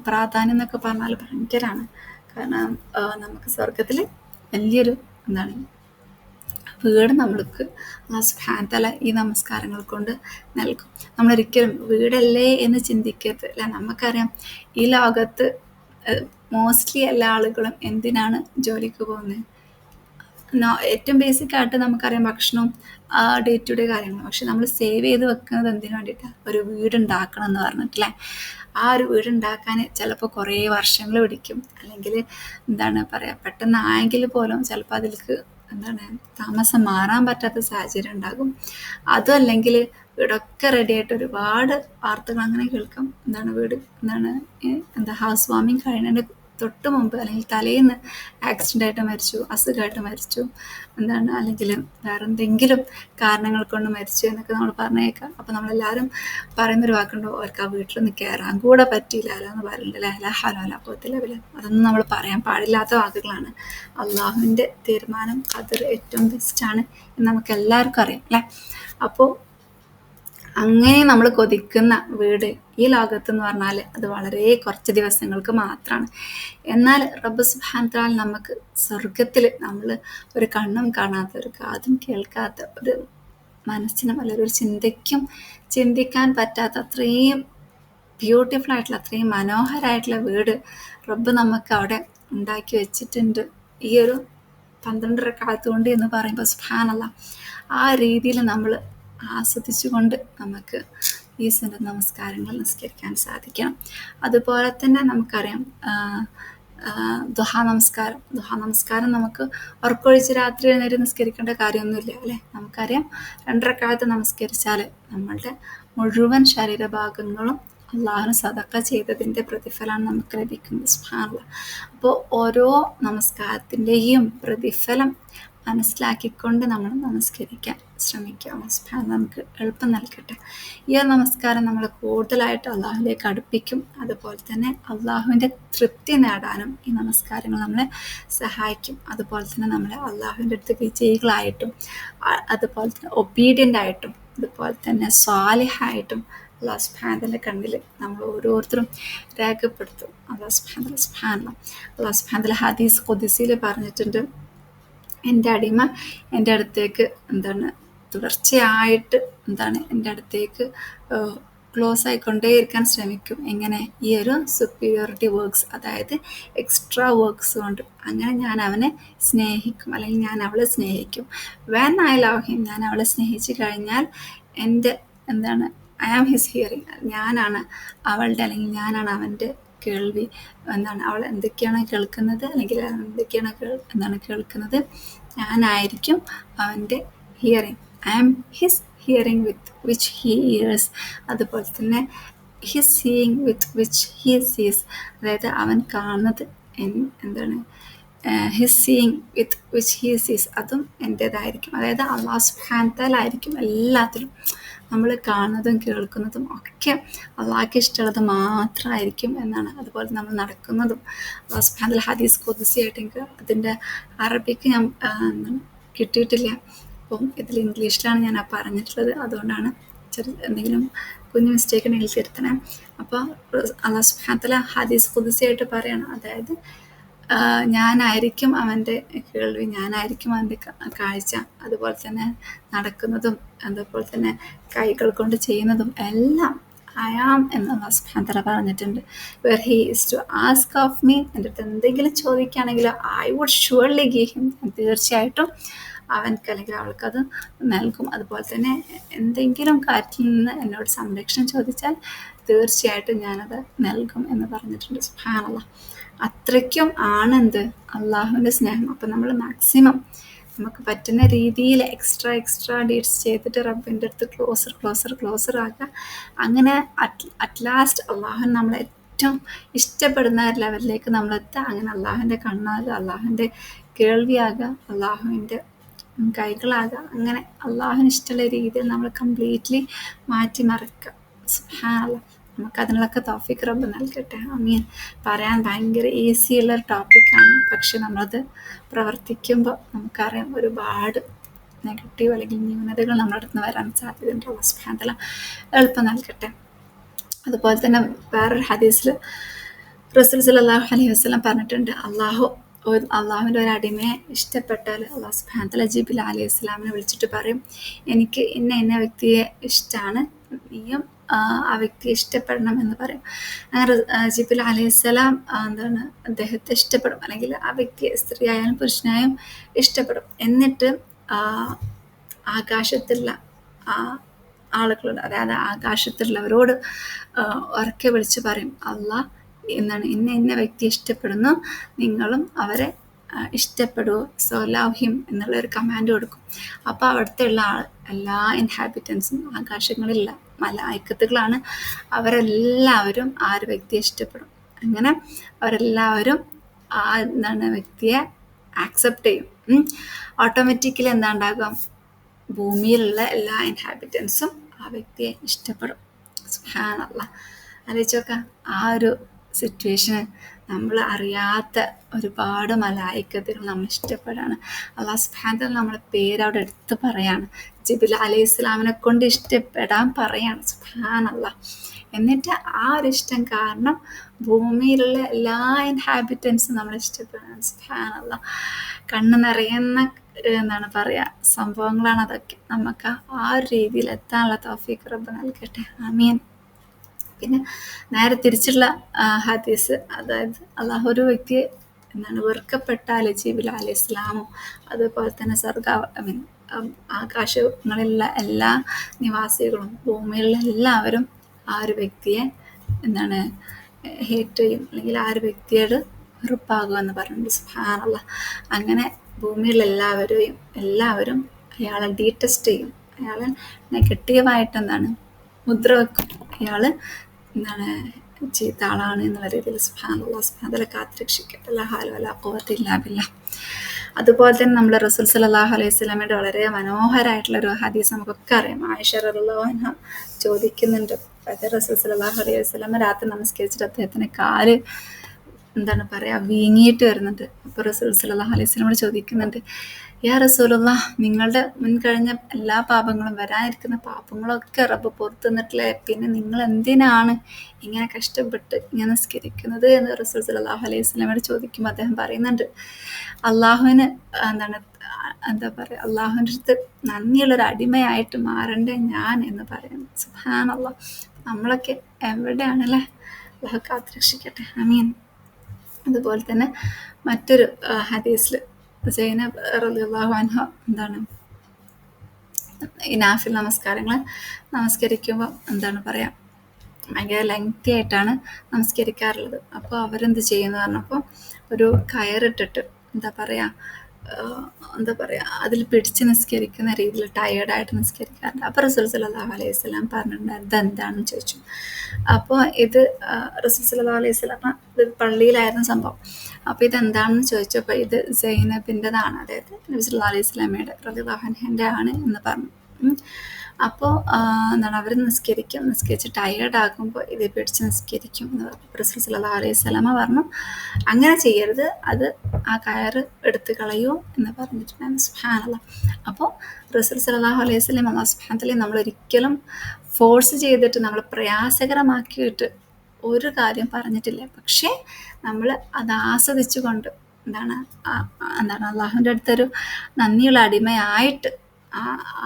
പ്രാധാന്യം എന്നൊക്കെ പറഞ്ഞാൽ ഭയങ്കരമാണ്. കാരണം നമുക്ക് സ്വർഗത്തിൽ വലിയൊരു വീട് നമ്മൾക്ക് സുബ്ഹാനഹു തആല ഈ നമസ്കാരങ്ങൾ കൊണ്ട് നൽകും. നമ്മളൊരിക്കലും വീടല്ലേ എന്ന് ചിന്തിക്കരുത് അല്ലേ. നമുക്കറിയാം, ഈ ലോകത്ത് മോസ്റ്റ്ലി എല്ലാ ആളുകളും എന്തിനാണ് ജോലിക്ക് പോകുന്നത്, ഏറ്റവും ബേസിക്കായിട്ട് നമുക്കറിയാം ഭക്ഷണവും ഡേ ടു ഡേ കാര്യങ്ങൾ. പക്ഷെ നമ്മൾ സേവ് ചെയ്ത് വെക്കുന്നത് എന്തിനു വേണ്ടിയിട്ടാണ്, ഒരു വീടുണ്ടാക്കണം എന്ന് പറഞ്ഞിട്ടല്ലേ. ആ ഒരു വീടുണ്ടാക്കാൻ ചിലപ്പോൾ കുറേ വർഷങ്ങൾ പിടിക്കും. അല്ലെങ്കിൽ പെട്ടെന്നായെങ്കിൽ പോലും ചിലപ്പോൾ അതിലേക്ക് താമസം മാറാൻ പറ്റാത്ത സാഹചര്യം ഉണ്ടാകും. അതും അല്ലെങ്കിൽ വീടൊക്കെ റെഡിയായിട്ട് ഒരുപാട് വാർത്തകൾ അങ്ങനെ കേൾക്കാം. വീട് ഹൗസ് വാമിങ് കഴിയുന്നതിൻ്റെ തൊട്ട് മുമ്പ് അല്ലെങ്കിൽ തലേന്ന് ആക്സിഡൻ്റായിട്ട് മരിച്ചു, അസുഖമായിട്ട് മരിച്ചു, അല്ലെങ്കിൽ വേറെ എന്തെങ്കിലും കാരണങ്ങൾ കൊണ്ട് മരിച്ചു എന്നൊക്കെ നമ്മൾ പറഞ്ഞേക്കാം. അപ്പോൾ നമ്മളെല്ലാവരും പറയുന്നൊരു വാക്കുണ്ടോ, അവർക്ക് ആ വീട്ടിലൊന്ന് കയറാൻ കൂടെ പറ്റിയില്ലല്ലോ എന്ന് പറയുന്നുണ്ടല്ലേ. അതൊന്നും നമ്മൾ പറയാൻ പാടില്ലാത്ത വാക്കുകളാണ്. അള്ളാഹുവിൻ്റെ തീരുമാനം ഖദർ ഏറ്റവും ബെസ്റ്റാണ് എന്ന് നമുക്ക് എല്ലാവർക്കും അറിയാം അല്ലേ. അപ്പോൾ അങ്ങനെ നമ്മൾ കൊതിക്കുന്ന വീട് ഈ ലോകത്തെന്ന് പറഞ്ഞാൽ അത് വളരെ കുറച്ച് ദിവസങ്ങൾക്ക് മാത്രമാണ്. എന്നാൽ റബ്ബ് സുബ്ഹാനഹു തആല നമുക്ക് സ്വർഗത്തിൽ നമ്മൾ ഒരു കണ്ണും കാണാത്ത, ഒരു കാതും കേൾക്കാത്ത, ഒരു മനസ്സിനും അല്ലെങ്കിൽ ഒരു ചിന്തിക്കാൻ പറ്റാത്ത അത്രയും ബ്യൂട്ടിഫുൾ ആയിട്ടുള്ള, അത്രയും മനോഹരമായിട്ടുള്ള വീട് റബ്ബ് നമുക്ക് അവിടെ ഉണ്ടാക്കി വെച്ചിട്ടുണ്ട്. ഈ ഒരു 12 റക്അത്ത് കൊണ്ട് എന്ന് പറയുമ്പോൾ സുബ്ഹാനല്ലാഹ്, ആ രീതിയിൽ നമ്മൾ ആസ്വദിച്ചുകൊണ്ട് നമുക്ക് ഈ സുന്നത്ത് നമസ്കാരങ്ങൾ നിസ്കരിക്കാൻ സാധിക്കണം. അതുപോലെ തന്നെ നമുക്കറിയാം, ദുഹാ നമസ്കാരം നമുക്ക് ഉറക്കൊഴിച്ച് രാത്രി എഴുന്നേറ്റ് നിസ്കരിക്കേണ്ട കാര്യമൊന്നുമില്ല അല്ലേ. നമുക്കറിയാം, 2 റക്അത്ത് നമസ്കരിച്ചാൽ നമ്മളുടെ മുഴുവൻ ശരീരഭാഗങ്ങളും അള്ളാഹുവിന് സദഖ ചെയ്തതിൻ്റെ പ്രതിഫലമാണ് നമുക്ക് ലഭിക്കുന്നത്. സുബ്ഹാനല്ലാഹ്. അപ്പോൾ ഓരോ നമസ്കാരത്തിൻ്റെയും പ്രതിഫലം മനസ്സിലാക്കിക്കൊണ്ട് നമ്മൾ നമസ്കരിക്കാൻ ശ്രമിക്കുക. അല്ലാഹു സുബ്ഹാനഹു നമുക്ക് എളുപ്പം നൽകട്ടെ. ഈ ഒരു നമസ്കാരം നമ്മളെ കൂടുതലായിട്ട് അള്ളാഹുവിലേക്ക് അടുപ്പിക്കും. അതുപോലെ തന്നെ അള്ളാഹുവിൻ്റെ തൃപ്തി നേടാനും ഈ നമസ്കാരങ്ങൾ നമ്മളെ സഹായിക്കും. അതുപോലെ തന്നെ നമ്മളെ അള്ളാഹുവിൻ്റെ അടുത്ത് വിജയികളായിട്ടും അതുപോലെ തന്നെ ഒബീഡിയൻ്റ് ആയിട്ടും അതുപോലെ തന്നെ സ്വാലിഹായിട്ടും അല്ലാഹു സുബ്ഹാനഹുവിൻ്റെ കണ്ണിൽ നമ്മൾ ഓരോരുത്തരും രേഖപ്പെടുത്തും. അല്ലാഹു സുബ്ഹാനഹു ഹദീസ് ഖുദ്സിയിൽ പറഞ്ഞിട്ടുണ്ട്, എൻ്റെ അടിമ എൻ്റെ അടുത്തേക്ക് തുടർച്ചയായിട്ട് എൻ്റെ അടുത്തേക്ക് ക്ലോസ് ആയിക്കൊണ്ടേയിരിക്കാൻ ശ്രമിക്കും. എങ്ങനെ? ഈ ഒരു സുപ്പീരിയോറിറ്റി വർക്ക്സ്, അതായത് എക്സ്ട്രാ വർക്ക്സ് കൊണ്ട്. അങ്ങനെ ഞാൻ അവനെ സ്നേഹിക്കും, അല്ലെങ്കിൽ ഞാൻ അവളെ സ്നേഹിക്കും. വെൻ ഐ ലവ് ഹിം, ഞാൻ അവളെ സ്നേഹിച്ചു കഴിഞ്ഞാൽ എൻ്റെ ഐ ആം ഹിസ് ഹിയറിങ്, ഞാനാണ് അവളുടെ അല്ലെങ്കിൽ ഞാനാണ് അവൻ്റെ കേൾവി. അവൾ എന്തൊക്കെയാണ് കേൾക്കുന്നത് അല്ലെങ്കിൽ എന്തൊക്കെയാണ് കേൾക്കുന്നത്, ഞാനായിരിക്കും അവൻ്റെ hearing. I am his hearing with which he hears. അതുപോലെ തന്നെ his seeing with which he sees, അതായത് അവൻ കാണുന്നത് his seeing with which he sees, അതും എൻ്റേതായിരിക്കും. അതായത് അല്ലാഹു സുബ്ഹാനഹു വ തആല ആയിരിക്കും എല്ലാത്തിലും. നമ്മൾ കാണുന്നതും കേൾക്കുന്നതും ഒക്കെ അള്ളാഹ്ക്ക് ഇഷ്ടമുള്ളത് മാത്രമായിരിക്കും എന്നാണ്. അതുപോലെ നമ്മൾ നടക്കുന്നതും അല്ലാഹു സുബ്ഹാനഹു വ തആല ഹദീസ് ഖുദ്സി ആയിട്ട് എനിക്ക് അതിൻ്റെ അറബിക്ക് ഞാൻ കിട്ടിയിട്ടില്ല. അപ്പം ഇതിൽ ഇംഗ്ലീഷിലാണ് ഞാൻ പറഞ്ഞിട്ടുള്ളത്. അതുകൊണ്ടാണ് എന്തെങ്കിലും കുഞ്ഞു മിസ്റ്റേക്ക് ഉണ്ടെങ്കിൽ തിരുത്തണേ. അപ്പോൾ അല്ലാഹു സുബ്ഹാനഹു വ തആല ഹദീസ് ഖുദ്സി ആയിട്ട് പറയണം, അതായത് ഞാനായിരിക്കും അവൻ്റെ കേൾവി, ഞാനായിരിക്കും അവൻ്റെ കാഴ്ച, അതുപോലെ തന്നെ നടക്കുന്നതും അതുപോലെ തന്നെ കൈകൾ കൊണ്ട് ചെയ്യുന്നതും എല്ലാം ഐ ആം എന്ന് അല്ലാഹു സുബ്ഹാനഹു വ തആല പറഞ്ഞിട്ടുണ്ട്. Where he is to ask of me, എൻ്റെ അടുത്ത് എന്തെങ്കിലും ചോദിക്കുകയാണെങ്കിൽ I would surely give him, തീർച്ചയായിട്ടും അവൻക്ക് അല്ലെങ്കിൽ അവൾക്കത് നൽകും. അതുപോലെ തന്നെ എന്തെങ്കിലും കാര്യത്തിൽ നിന്ന് എന്നോട് സംരക്ഷണം ചോദിച്ചാൽ തീർച്ചയായിട്ടും ഞാനത് നൽകും എന്ന് പറഞ്ഞിട്ടുണ്ട്. സുബ്ഹാനല്ലാഹ്, അത്രയ്ക്കും ആണെന്ത് അള്ളാഹുവിൻ്റെ സ്നേഹം. അപ്പം നമ്മൾ മാക്സിമം നമുക്ക് പറ്റുന്ന രീതിയിൽ എക്സ്ട്രാ ഡീഡ്സ് ചെയ്തിട്ട് റബ്ബിൻ്റെ അടുത്ത് ക്ലോസർ ആക്കുക. അങ്ങനെ അറ്റ് ലാസ്റ്റ് അള്ളാഹു നമ്മളെ ഏറ്റവും ഇഷ്ടപ്പെടുന്ന ലെവലിലേക്ക് നമ്മളെത്തുക. അങ്ങനെ അള്ളാഹുവിൻ്റെ കണ്ണാകുക, അള്ളാഹുവിൻ്റെ കേൾവിയാകുക, അള്ളാഹുവിൻ്റെ കൈകളാകുക. അങ്ങനെ അള്ളാഹുവിന് ഇഷ്ടമുള്ള രീതിയിൽ നമ്മൾ കംപ്ലീറ്റ്ലി മാറ്റിമറിക്കുക. സുബ്ഹാനല്ലാഹ്, നമുക്കതിനുള്ളൊക്കെ തൗഫീഖ് റബ്ബ് നൽകട്ടെ. ആമീൻ. പറയാൻ ഭയങ്കര ഈസിയുള്ളൊരു ടോപ്പിക്കാണ്, പക്ഷെ നമ്മളത് പ്രവർത്തിക്കുമ്പോൾ നമുക്കറിയാം ഒരുപാട് നെഗറ്റീവ് അല്ലെങ്കിൽ ന്യൂനതകൾ നമ്മുടെ അടുത്ത് നിന്ന് വരാൻ സാധ്യതയുണ്ട്. അല്ലാഹു സുബ്ഹാനഹു വ തആല എളുപ്പം നൽകട്ടെ. അതുപോലെ തന്നെ വേറൊരു ഹദീസിൽ റസൂൽ സല്ലല്ലാഹു അലൈഹി വസല്ലം പറഞ്ഞിട്ടുണ്ട്, അള്ളാഹുവിൻ്റെ ഒരു അടിമയെ ഇഷ്ടപ്പെട്ടാൽ അല്ലാഹു സുബ്ഹാനഹു വ തആല ജിബ്രീൽ അലൈഹിസ്സലാമിനെ വിളിച്ചിട്ട് പറയും, എനിക്ക് ഇന്ന വ്യക്തിയെ ഇഷ്ടമാണ്, നീയും ആ വ്യക്തിയെ ഇഷ്ടപ്പെടണം എന്ന് പറയും. അങ്ങനെ ജിബ്രീൽ അലൈഹിസ്സലാം അദ്ദേഹത്തെ ഇഷ്ടപ്പെടും, അല്ലെങ്കിൽ ആ വ്യക്തിയെ സ്ത്രീയായാലും പുരുഷനായും ഇഷ്ടപ്പെടും. എന്നിട്ട് ആകാശത്തുള്ള ആളുകളോട്, അതായത് ആകാശത്തുള്ളവരോട് ഉറക്കെ വിളിച്ച് പറയും, അള്ളാഹ് ഇന്ന വ്യക്തി ഇഷ്ടപ്പെടുന്നു, നിങ്ങളും അവരെ ഇഷ്ടപ്പെടുമോ, സോ ലവ് ഹിം എന്നുള്ളൊരു കമാൻഡ് കൊടുക്കും. അപ്പോൾ അവിടുത്തെ ഉള്ള എല്ലാ ഇൻഹാബിറ്റൻസും, ആകാശങ്ങളിലുള്ള മലായിക്കത്തുകളാണ്, അവരെല്ലാവരും ആ ഒരു വ്യക്തിയെ ഇഷ്ടപ്പെടും. അങ്ങനെ അവരെല്ലാവരും ആ വ്യക്തിയെ ആക്സെപ്റ്റ് ചെയ്യും. ഓട്ടോമാറ്റിക്കലി ഉണ്ടാകും, ഭൂമിയിലുള്ള എല്ലാ ഇൻഹാബിറ്റൻസും ആ വ്യക്തിയെ ഇഷ്ടപ്പെടും. സുബ്ഹാനല്ലാഹ്, ആലോചിച്ചോക്കാം. ആ ഒരു സിറ്റുവേഷന് നമ്മൾ അറിയാത്ത ഒരുപാട് മലായിക്കത്തുകൾ നമ്മൾ ഇഷ്ടപ്പെടാണ്. അല്ലാഹു സുബ്ഹാനഹു വ തആല നമ്മളെ പേര് അവിടെ എടുത്ത് പറയാണ്, ജിബ്രീൽ അലൈഹിസ്സലാമിനെ കൊണ്ട് ഇഷ്ടപ്പെടാൻ പറയാണ്. സുബ്ഹാനല്ലാഹ്. എന്നിട്ട് ആ ഒരു ഇഷ്ടം കാരണം ഭൂമിയിലുള്ള എല്ലാ ഇൻഹാബിറ്റൻസും നമ്മളെ ഇഷ്ടപ്പെടാൻ. സുബ്ഹാനല്ലാഹ്, കണ്ണ് നിറയുന്ന സംഭവങ്ങളാണ് അതൊക്കെ. നമുക്ക് ആ ഒരു രീതിയിൽ എത്താനുള്ള തൗഫീഖ് റബ്ബ് നൽകട്ടെ. ആമീൻ. പിന്നെ നേരെ തിരിച്ചുള്ള ഹദീസ്, അതായത് അള്ളാഹു ഒരു വ്യക്തിയെ വെറുക്കപ്പെട്ടാൽ ജിബ്രീൽ അലൈഹിസ്സലാമും അതുപോലെ തന്നെ ആകാശങ്ങളിലുള്ള എല്ലാ നിവാസികളും ഭൂമിയിലുള്ള എല്ലാവരും ആ ഒരു വ്യക്തിയെ ഹേറ്റ് ചെയ്യും, അല്ലെങ്കിൽ ആ ഒരു വ്യക്തിയോട് വെറുപ്പാകുമെന്ന് പറയുന്നുണ്ട്. സുബ്ഹാനല്ലാഹ്. അങ്ങനെ ഭൂമിയിലുള്ള എല്ലാവരും അയാളെ ഡീറ്റസ്റ്റ് ചെയ്യും, അയാളെ നെഗറ്റീവായിട്ട് മുദ്ര വെക്കും, അയാൾ ചീത്ത ആളാണ് എന്നുള്ള രീതിയിൽ. സുബ്ഹാനല്ലാഹ്, സുബ്ഹാനല്ലാഹ് കാത്തുരക്ഷിക്കട്ടെ. ലാ ഹൗല വലാ ഖുവത ഇല്ലാ ബില്ലാഹ്. അതുപോലെ തന്നെ നമ്മൾ റസൂൽ സല്ലല്ലാഹു അലൈഹി വസല്ലമയുടെ വളരെ മനോഹരമായിട്ടുള്ള ഒരു ഹദീസ് നമുക്കൊക്കെ അറിയാം. ആയിഷ റളിയല്ലാഹു അൻഹ ചോദിക്കുന്നുണ്ട്, അതായത് റസൂൽ സല്ലല്ലാഹു അലൈഹി വസല്ലമ രാത്രി നമസ്കരിച്ചിട്ട് അദ്ദേഹത്തിന് കാല് എന്താണ് പറയുക വീങ്ങിയിട്ട് വരുന്നുണ്ട്. അപ്പോൾ റസൂൽ സല്ലല്ലാഹു അലൈഹി വസല്ലമയോട് ചോദിക്കുന്നുണ്ട്, യാ റസൂലുള്ളാഹ്, നിങ്ങളുടെ മുൻകഴിഞ്ഞ എല്ലാ പാപങ്ങളും വരാനിരിക്കുന്ന പാപങ്ങളൊക്കെ റബ്ബ് പുറത്തു നിന്നിട്ടില്ലേ, പിന്നെ നിങ്ങൾ എന്തിനാണ് ഇങ്ങനെ കഷ്ടപ്പെട്ട് ഇങ്ങനെ നിസ്കരിക്കുന്നത് എന്ന് റസൂൽ സല്ലല്ലാഹു അലൈഹി വസല്ലമയോട് ചോദിക്കുമ്പോൾ അദ്ദേഹം പറയുന്നുണ്ട്, അള്ളാഹുവിന് എന്താണ് എന്താ പറയുക, അള്ളാഹുവിൻ്റെ അടുത്ത് നന്ദിയുള്ളൊരു അടിമയായിട്ട് മാറണ്ടേ ഞാൻ എന്ന് പറയുന്നു. സുബ്ഹാനല്ലാഹ്, നമ്മളൊക്കെ എവിടെയാണല്ലേ? അള്ളാഹു കാത്തുരക്ഷിക്കട്ടെ, ആമീൻ. അതുപോലെ തന്നെ മറ്റൊരു ഹദീസിൽ സൈനബ് റളിയല്ലാഹു അൻഹ എന്താണ് ഈ നാഫിൽ നമസ്കാരങ്ങൾ നമസ്കരിക്കുമ്പോൾ എന്താണ് പറയുക, ഭയങ്കര ലെങ്തി ആയിട്ടാണ് നമസ്കരിക്കാറുള്ളത്. അപ്പോൾ അവരെന്ത് ചെയ്യുന്നു പറഞ്ഞപ്പോൾ ഒരു കയറിട്ടിട്ട് എന്താ പറയുക അതിൽ പിടിച്ച് നിസ്കരിക്കുന്ന രീതിയിൽ ടയേർഡായിട്ട് നിസ്കരിക്കാറുണ്ട്. അപ്പോൾ റസൂൽ സല്ലല്ലാഹു അലൈഹി വസല്ലം പറഞ്ഞിട്ടുണ്ടായിരുന്നു ഇതെന്താണെന്ന് ചോദിച്ചു. അപ്പോൾ ഇത് റസൂൽ സല്ലല്ലാഹു അലൈഹി വസല്ലം ഇത് പള്ളിയിലായിരുന്നു സംഭവം. അപ്പോൾ ഇതെന്താണെന്ന് ചോദിച്ചപ്പോൾ ഇത് സൈനബിൻ്റെതാണ്, അതായത് നബി സല്ലല്ലാഹു അലൈഹി വസല്ലമയുടെ റളിയല്ലാഹു അൻഹയുടെ ആണ് എന്ന് പറഞ്ഞു. അപ്പോൾ എന്താണ് അവർ നിസ്കരിച്ച് ടയേർഡാകുമ്പോൾ ഇത് പിടിച്ച് നിസ്കരിക്കും എന്ന് പറഞ്ഞു. റസൂൽ സല്ലല്ലാഹു അലൈഹി വസല്ലമ പറഞ്ഞു, അങ്ങനെ ചെയ്യരുത്, അത് ആ കയറ് എടുത്ത് കളയൂ എന്ന് പറഞ്ഞിട്ടുണ്ടായിരുന്നു. സുബ്ഹാനല്ലാഹ്. അപ്പോൾ റസൂൽ സല്ലല്ലാഹു അലൈഹി വസല്ലം അല്ലാഹു സുബ്ഹാനഹു വ തആല നമ്മളൊരിക്കലും ഫോഴ്സ് ചെയ്തിട്ട് നമ്മൾ പ്രയാസകരമാക്കിയിട്ട് ഒരു കാര്യം പറഞ്ഞിട്ടില്ല. പക്ഷേ നമ്മൾ അത് ആസ്വദിച്ചുകൊണ്ട് എന്താണ് അള്ളാഹുവിൻ്റെ അടുത്തൊരു നന്ദിയുള്ള അടിമയായിട്ട്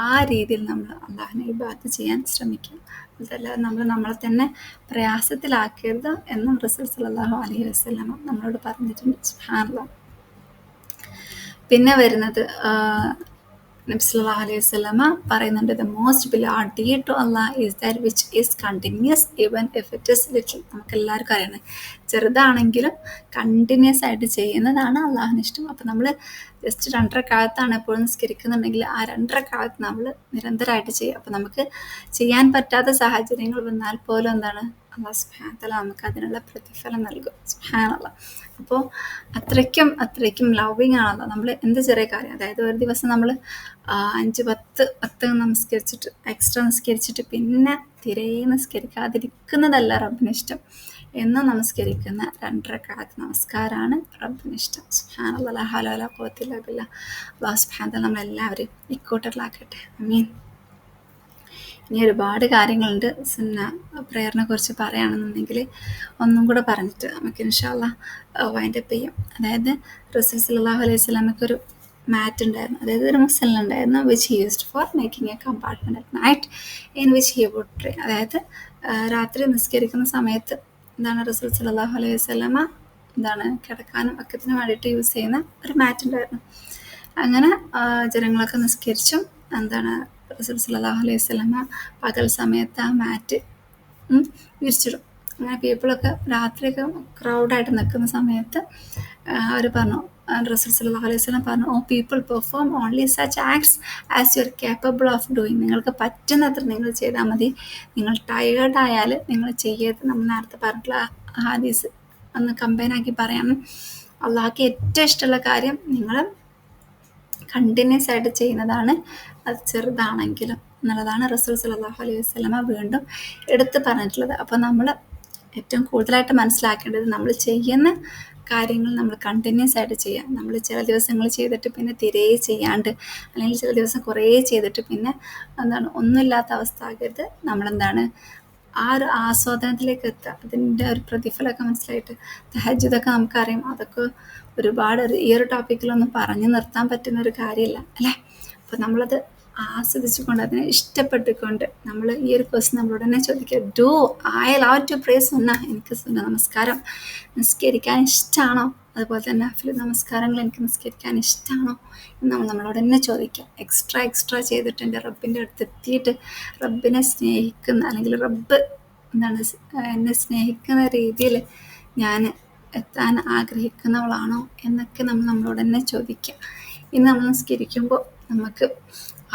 ആ രീതിയിൽ നമ്മൾ അള്ളാഹുവിനെ ഇബാദത്ത് ചെയ്യാൻ ശ്രമിക്കുക. അതല്ലാതെ നമ്മളെ തന്നെ പ്രയാസത്തിലാക്കരുത് എന്നും റസൂൽ സല്ലല്ലാഹു അലൈഹി വസല്ലം നമ്മളോട് പറഞ്ഞിട്ടുണ്ട്. സുബ്ഹാനല്ലാഹ്. പിന്നെ വരുന്നത് നബി സല്ലല്ലാഹു അലൈഹി വസല്ലമ പറയുന്നുണ്ട്, the most beloved deed to Allah is that which is continuous even if it is little. നമുക്ക് എല്ലാവർക്കും അറിയണം, ചെറുതാണെങ്കിലും കണ്ടിന്യൂസ് ആയിട്ട് ചെയ്യുന്നതാണ് അള്ളാഹുവിന് ഇഷ്ടം. അപ്പോൾ നമ്മൾ ജസ്റ്റ് 2 റക്അത്താണ് എപ്പോഴും നിസ്കരിക്കുന്നുണ്ടെങ്കിൽ ആ 2 റക്അത്ത് നമ്മൾ നിരന്തരമായിട്ട് ചെയ്യുക. അപ്പോൾ നമുക്ക് ചെയ്യാൻ പറ്റാത്ത സാഹചര്യങ്ങൾ വന്നാൽ പോലും എന്താണ് അല്ലാഹു സുബ്ഹാനഹു വ തആല നമുക്ക് അതിനുള്ള പ്രതിഫലം നൽകും. സുബ്ഹാനല്ലാഹ്. അപ്പോൾ അത്രയ്ക്കും ലവിങ് ആണല്ലോ നമ്മൾ എന്ത് ചെറിയ കാര്യം, അതായത് ഒരു ദിവസം നമ്മൾ 5-10 നമസ്കരിച്ചിട്ട് എക്സ്ട്രാ നിസ്കരിച്ചിട്ട് പിന്നെ തിരെ നിസ്കരിക്കാതിരിക്കുന്നതല്ല റബ്ബിന് ഇഷ്ടം. എന്നും നമസ്കരിക്കുന്ന 2 റക്അത്ത് നമസ്കാരമാണ് റബ്ബിന് ഇഷ്ടം. സുബ്ഹാനല്ലാഹ്, ലാ ഹൗല വലാ ഖുവത ഇല്ലാ ബില്ലാഹ്. അല്ലാഹു സുബ്ഹാനഹു വ തആല നമ്മളെല്ലാവരും ഇക്കൂട്ടറിലാക്കട്ടെ, ആമീൻ. ഇനി ഒരുപാട് കാര്യങ്ങളുണ്ട് സുന്ന പ്രേയറിനെ കുറിച്ച് പറയുകയാണെന്നുണ്ടെങ്കിൽ ഒന്നും കൂടെ പറഞ്ഞിട്ട് നമുക്ക് ഇൻഷാ അല്ലാഹ് വൈൻഡപ്പ് ചെയ്യാം. അതായത് റസൂൽ സല്ലല്ലാഹു അലൈഹി വസല്ലമയ്ക്കൊരു മാറ്റ് ഉണ്ടായിരുന്നു, അതായത് ഒരു മുസല്ലുണ്ടായിരുന്നു, which he used for making a compartment at night in which he would pray. അതായത് രാത്രി നിസ്കരിക്കുന്ന സമയത്ത് റസൂൽ സല്ലല്ലാഹു അലൈഹി വസല്ലമ കിടക്കാനും ഒക്കത്തിന് വേണ്ടിയിട്ട് യൂസ് ചെയ്യുന്ന ഒരു മാറ്റ് ഉണ്ടായിരുന്നു. അങ്ങനെ ജനങ്ങളൊക്കെ നിസ്കരിച്ചും റസൂൽ സല്ലല്ലാഹു അലൈഹി വസല്ലമ പകൽ സമയത്ത് ആ മാറ്റ് വിരിച്ചിടും. അങ്ങനെ പീപ്പിളൊക്കെ രാത്രിയൊക്കെ ക്രൗഡായിട്ട് നിൽക്കുന്ന സമയത്ത് അവർ പറഞ്ഞു, റസൂൽ സല്ലല്ലാഹു അലൈഹി വസല്ലം പറഞ്ഞു, O people perform only such acts as you are capable of doing. നിങ്ങൾക്ക് പറ്റുന്നത്ര നിങ്ങൾ ചെയ്താൽ മതി, നിങ്ങൾ ടയേർഡായാൽ നിങ്ങൾ ചെയ്യരുത്. നമ്മൾ നേരത്തെ പറഞ്ഞിട്ടുള്ള ഹദീസ് ഒന്ന് കമ്പൈനാക്കി പറയാം. അള്ളാഹ്ക്ക് ഏറ്റവും ഇഷ്ടമുള്ള കാര്യം നിങ്ങൾ കണ്ടിന്യൂസ് ആയിട്ട് ചെയ്യുന്നതാണ്, അത് ചെറുതാണെങ്കിലും എന്നുള്ളതാണ് റസൂൽ സല്ലല്ലാഹു അലൈഹി വസല്ലമ വീണ്ടും എടുത്ത് പറഞ്ഞിട്ടുള്ളത്. അപ്പോൾ നമ്മൾ ഏറ്റവും കൂടുതലായിട്ട് മനസ്സിലാക്കേണ്ടത് നമ്മൾ ചെയ്യുന്ന കാര്യങ്ങൾ നമ്മൾ കണ്ടിന്യൂസ് ആയിട്ട് ചെയ്യാം. നമ്മൾ ചില ദിവസങ്ങൾ ചെയ്തിട്ട് പിന്നെ തിരെ ചെയ്യാണ്ട്, അല്ലെങ്കിൽ ചില ദിവസം കുറേ ചെയ്തിട്ട് പിന്നെ ഒന്നുമില്ലാത്ത അവസ്ഥ ആകരുത്. ആ ഒരു ആസ്വാദനത്തിലേക്ക് എത്തുക, അതിൻ്റെ ഒരു പ്രതിഫലമൊക്കെ മനസ്സിലായിട്ട്. തഹജ്ജുദൊക്കെ നമുക്കറിയാം, അതൊക്കെ ഒരുപാട് ഈ ഒരു ടോപ്പിക്കിലൊന്നും പറഞ്ഞു നിർത്താൻ പറ്റുന്ന ഒരു കാര്യമില്ല അല്ലേ. അപ്പോൾ നമ്മളത് ആസ്വദിച്ചുകൊണ്ട് അതിനെ ഇഷ്ടപ്പെട്ടുകൊണ്ട് നമ്മൾ ഈ ഒരു ക്വസ്റ്റ്യൻ നമ്മളോട് തന്നെ ചോദിക്കുക, do I love to pray സുന്ന. എനിക്ക് സുന്ന നമസ്കാരം നിസ്കരിക്കാൻ ഇഷ്ടമാണോ? അതുപോലെ തന്നെ നഫിൽ നമസ്കാരങ്ങൾ എനിക്ക് നിസ്കരിക്കാൻ ഇഷ്ടമാണോ എന്ന് നമ്മളോട് തന്നെ ചോദിക്കുക. എക്സ്ട്രാ ചെയ്തിട്ട് എൻ്റെ റബ്ബിൻ്റെ അടുത്ത് എത്തിയിട്ട് റബ്ബിനെ സ്നേഹിക്കുന്ന, അല്ലെങ്കിൽ റബ്ബ് എന്നെ സ്നേഹിക്കുന്ന രീതിയിൽ ഞാൻ എത്താൻ ആഗ്രഹിക്കുന്നവളാണോ എന്നൊക്കെ നമ്മളോട് തന്നെ ചോദിക്കുക. ഇനി നമ്മൾ നിസ്കരിക്കുമ്പോൾ നമുക്ക്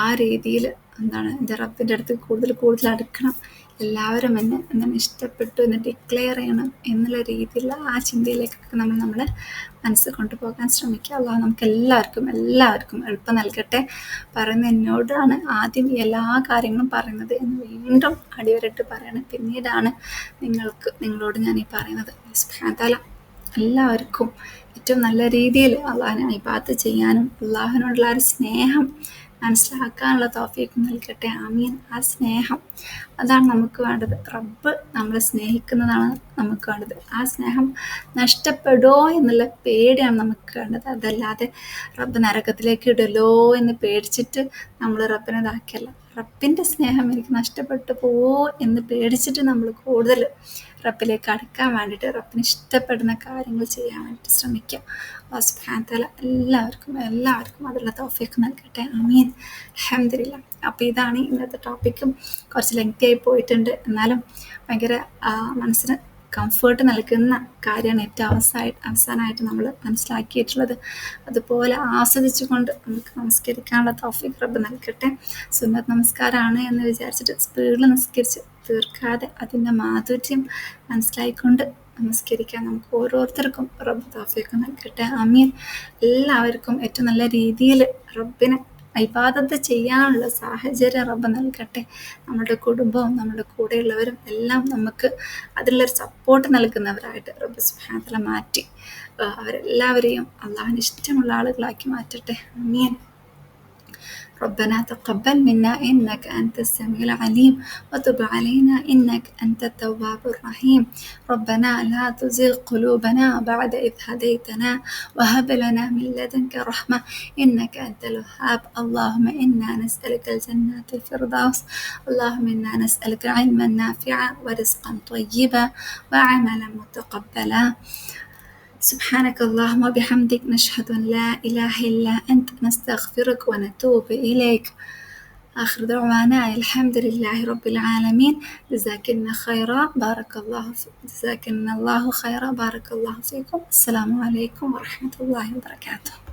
ആ രീതിയിൽ എൻ്റെ റബ്ബിൻ്റെ അടുത്ത് കൂടുതൽ അടുക്കണം എല്ലാവരും എന്നെ എന്താണ് ഇഷ്ടപ്പെട്ടു എന്ന് ഡിക്ലെയർ ചെയ്യണം എന്നുള്ള രീതിയിലുള്ള ആ ചിന്തയിലേക്കൊക്കെ നമ്മളെ മനസ്സ് കൊണ്ടുപോകാൻ ശ്രമിക്കുക. അള്ളാഹു നമുക്ക് എല്ലാവർക്കും എളുപ്പം നൽകട്ടെ. പറയുന്ന എന്നോടാണ് ആദ്യം എല്ലാ കാര്യങ്ങളും പറയുന്നത് എന്ന് വീണ്ടും അടിവരട്ട് പറയണം. പിന്നീടാണ് നിങ്ങളോട് ഞാൻ ഈ പറയുന്നത്. സുബ്ഹാനഹു വ തആല എല്ലാവർക്കും ഏറ്റവും നല്ല രീതിയിൽ അള്ളാഹിനെ ഇബാദത്ത് ചെയ്യാനും അള്ളാഹുവിനോടുള്ള ആ ഒരു സ്നേഹം മനസ്സിലാക്കാനുള്ള തൗഫീഖ് നൽകട്ടെ. ആമീൻ. ആ സ്നേഹം അതാണ് നമുക്ക് വേണ്ടത്. റബ്ബ് നമ്മളെ സ്നേഹിക്കുന്നതാണ് നമുക്ക് വേണ്ടത്. ആ സ്നേഹം നഷ്ടപ്പെടുമോ എന്നുള്ള പേടിയാണ് നമുക്ക് വേണ്ടത്. അതല്ലാതെ റബ്ബ് നരകത്തിലേക്ക് ഇടലോ എന്ന് പേടിച്ചിട്ട് നമ്മൾ റബ്ബിനെ ഇതാക്കിയല്ല. റബ്ബിൻ്റെ സ്നേഹം എനിക്ക് നഷ്ടപ്പെട്ടു പോവോ എന്ന് പേടിച്ചിട്ട് നമ്മൾ കൂടുതൽ റബ്ബിലേക്ക് അടുക്കാൻ വേണ്ടിയിട്ട് റബ്ബിന് ഇഷ്ടപ്പെടുന്ന കാര്യങ്ങൾ ചെയ്യാൻ വേണ്ടിയിട്ട് ശ്രമിക്കുക. അല്ലാഹു സുബ്ഹാനഹു വ തആല എല്ലാവർക്കും അതിനുള്ള തൗഫീഖ് നൽകട്ടെ. ആമീൻ. അൽഹംദുലില്ലാ. അപ്പോൾ ഇതാണ് ഇന്നത്തെ ടോപ്പിക്കും. കുറച്ച് ലെങ്തി ആയി പോയിട്ടുണ്ട്, എന്നാലും ഭയങ്കര മനസ്സിന് കംഫേർട്ട് നൽകുന്ന കാര്യമാണ് ഏറ്റവും അവസാനമായിട്ട് നമ്മൾ മനസ്സിലാക്കിയിട്ടുള്ളത്. അതുപോലെ ആസ്വദിച്ചുകൊണ്ട് നമുക്ക് നമസ്കരിക്കാനുള്ള തൗഫീഖ് റബ്ബ് നൽകട്ടെ. സുന്നത്ത് നമസ്കാരമാണ് എന്ന് വിചാരിച്ചിട്ട് സ്പീഡിൽ നിസ്കരിച്ച് തീർക്കാതെ അതിൻ്റെ മാധുര്യം മനസ്സിലായിക്കൊണ്ട് നമസ്കരിക്കാൻ നമുക്ക് ഓരോരുത്തർക്കും റബ്ബ് തൗഫീഖ് നൽകട്ടെ. ആമീൻ. എല്ലാവർക്കും ഏറ്റവും നല്ല രീതിയിൽ റബ്ബിനെ ഇബാദത്ത് ചെയ്യാനുള്ള സാഹചര്യം റബ്ബ് നൽകട്ടെ. നമ്മുടെ കുടുംബവും നമ്മുടെ കൂടെയുള്ളവരും എല്ലാം നമുക്ക് അതിലുള്ളൊരു സപ്പോർട്ട് നൽകുന്നവരായിട്ട് റബ്ബ് സുബ്ഹാനഹു വ തആല മാറ്റി അവരെല്ലാവരെയും അള്ളാഹുവിന് ഇഷ്ടമുള്ള ആളുകളാക്കി മാറ്റട്ടെ. ആമീൻ. ربنا تقبل منا إنك أنت السميع العليم وتب علينا إنك أنت التواب الرحيم. ربنا لا تزغ قلوبنا بعد إذ هديتنا وهب لنا من لدنك رحمة إنك أنت الوهاب. اللهم إنا نسألك الجنة الفردوس. اللهم إنا نسألك علما نافعا ورزقا طيبا وعملا متقبلا. سبحانك اللهم وبحمدك نشهد أن لا إله إلا أنت نستغفرك ونتوب إليك. آخر دعوانا الحمد لله رب العالمين. جزاكن الله خيرا. بارك الله فيكم. السلام عليكم ورحمة الله وبركاته.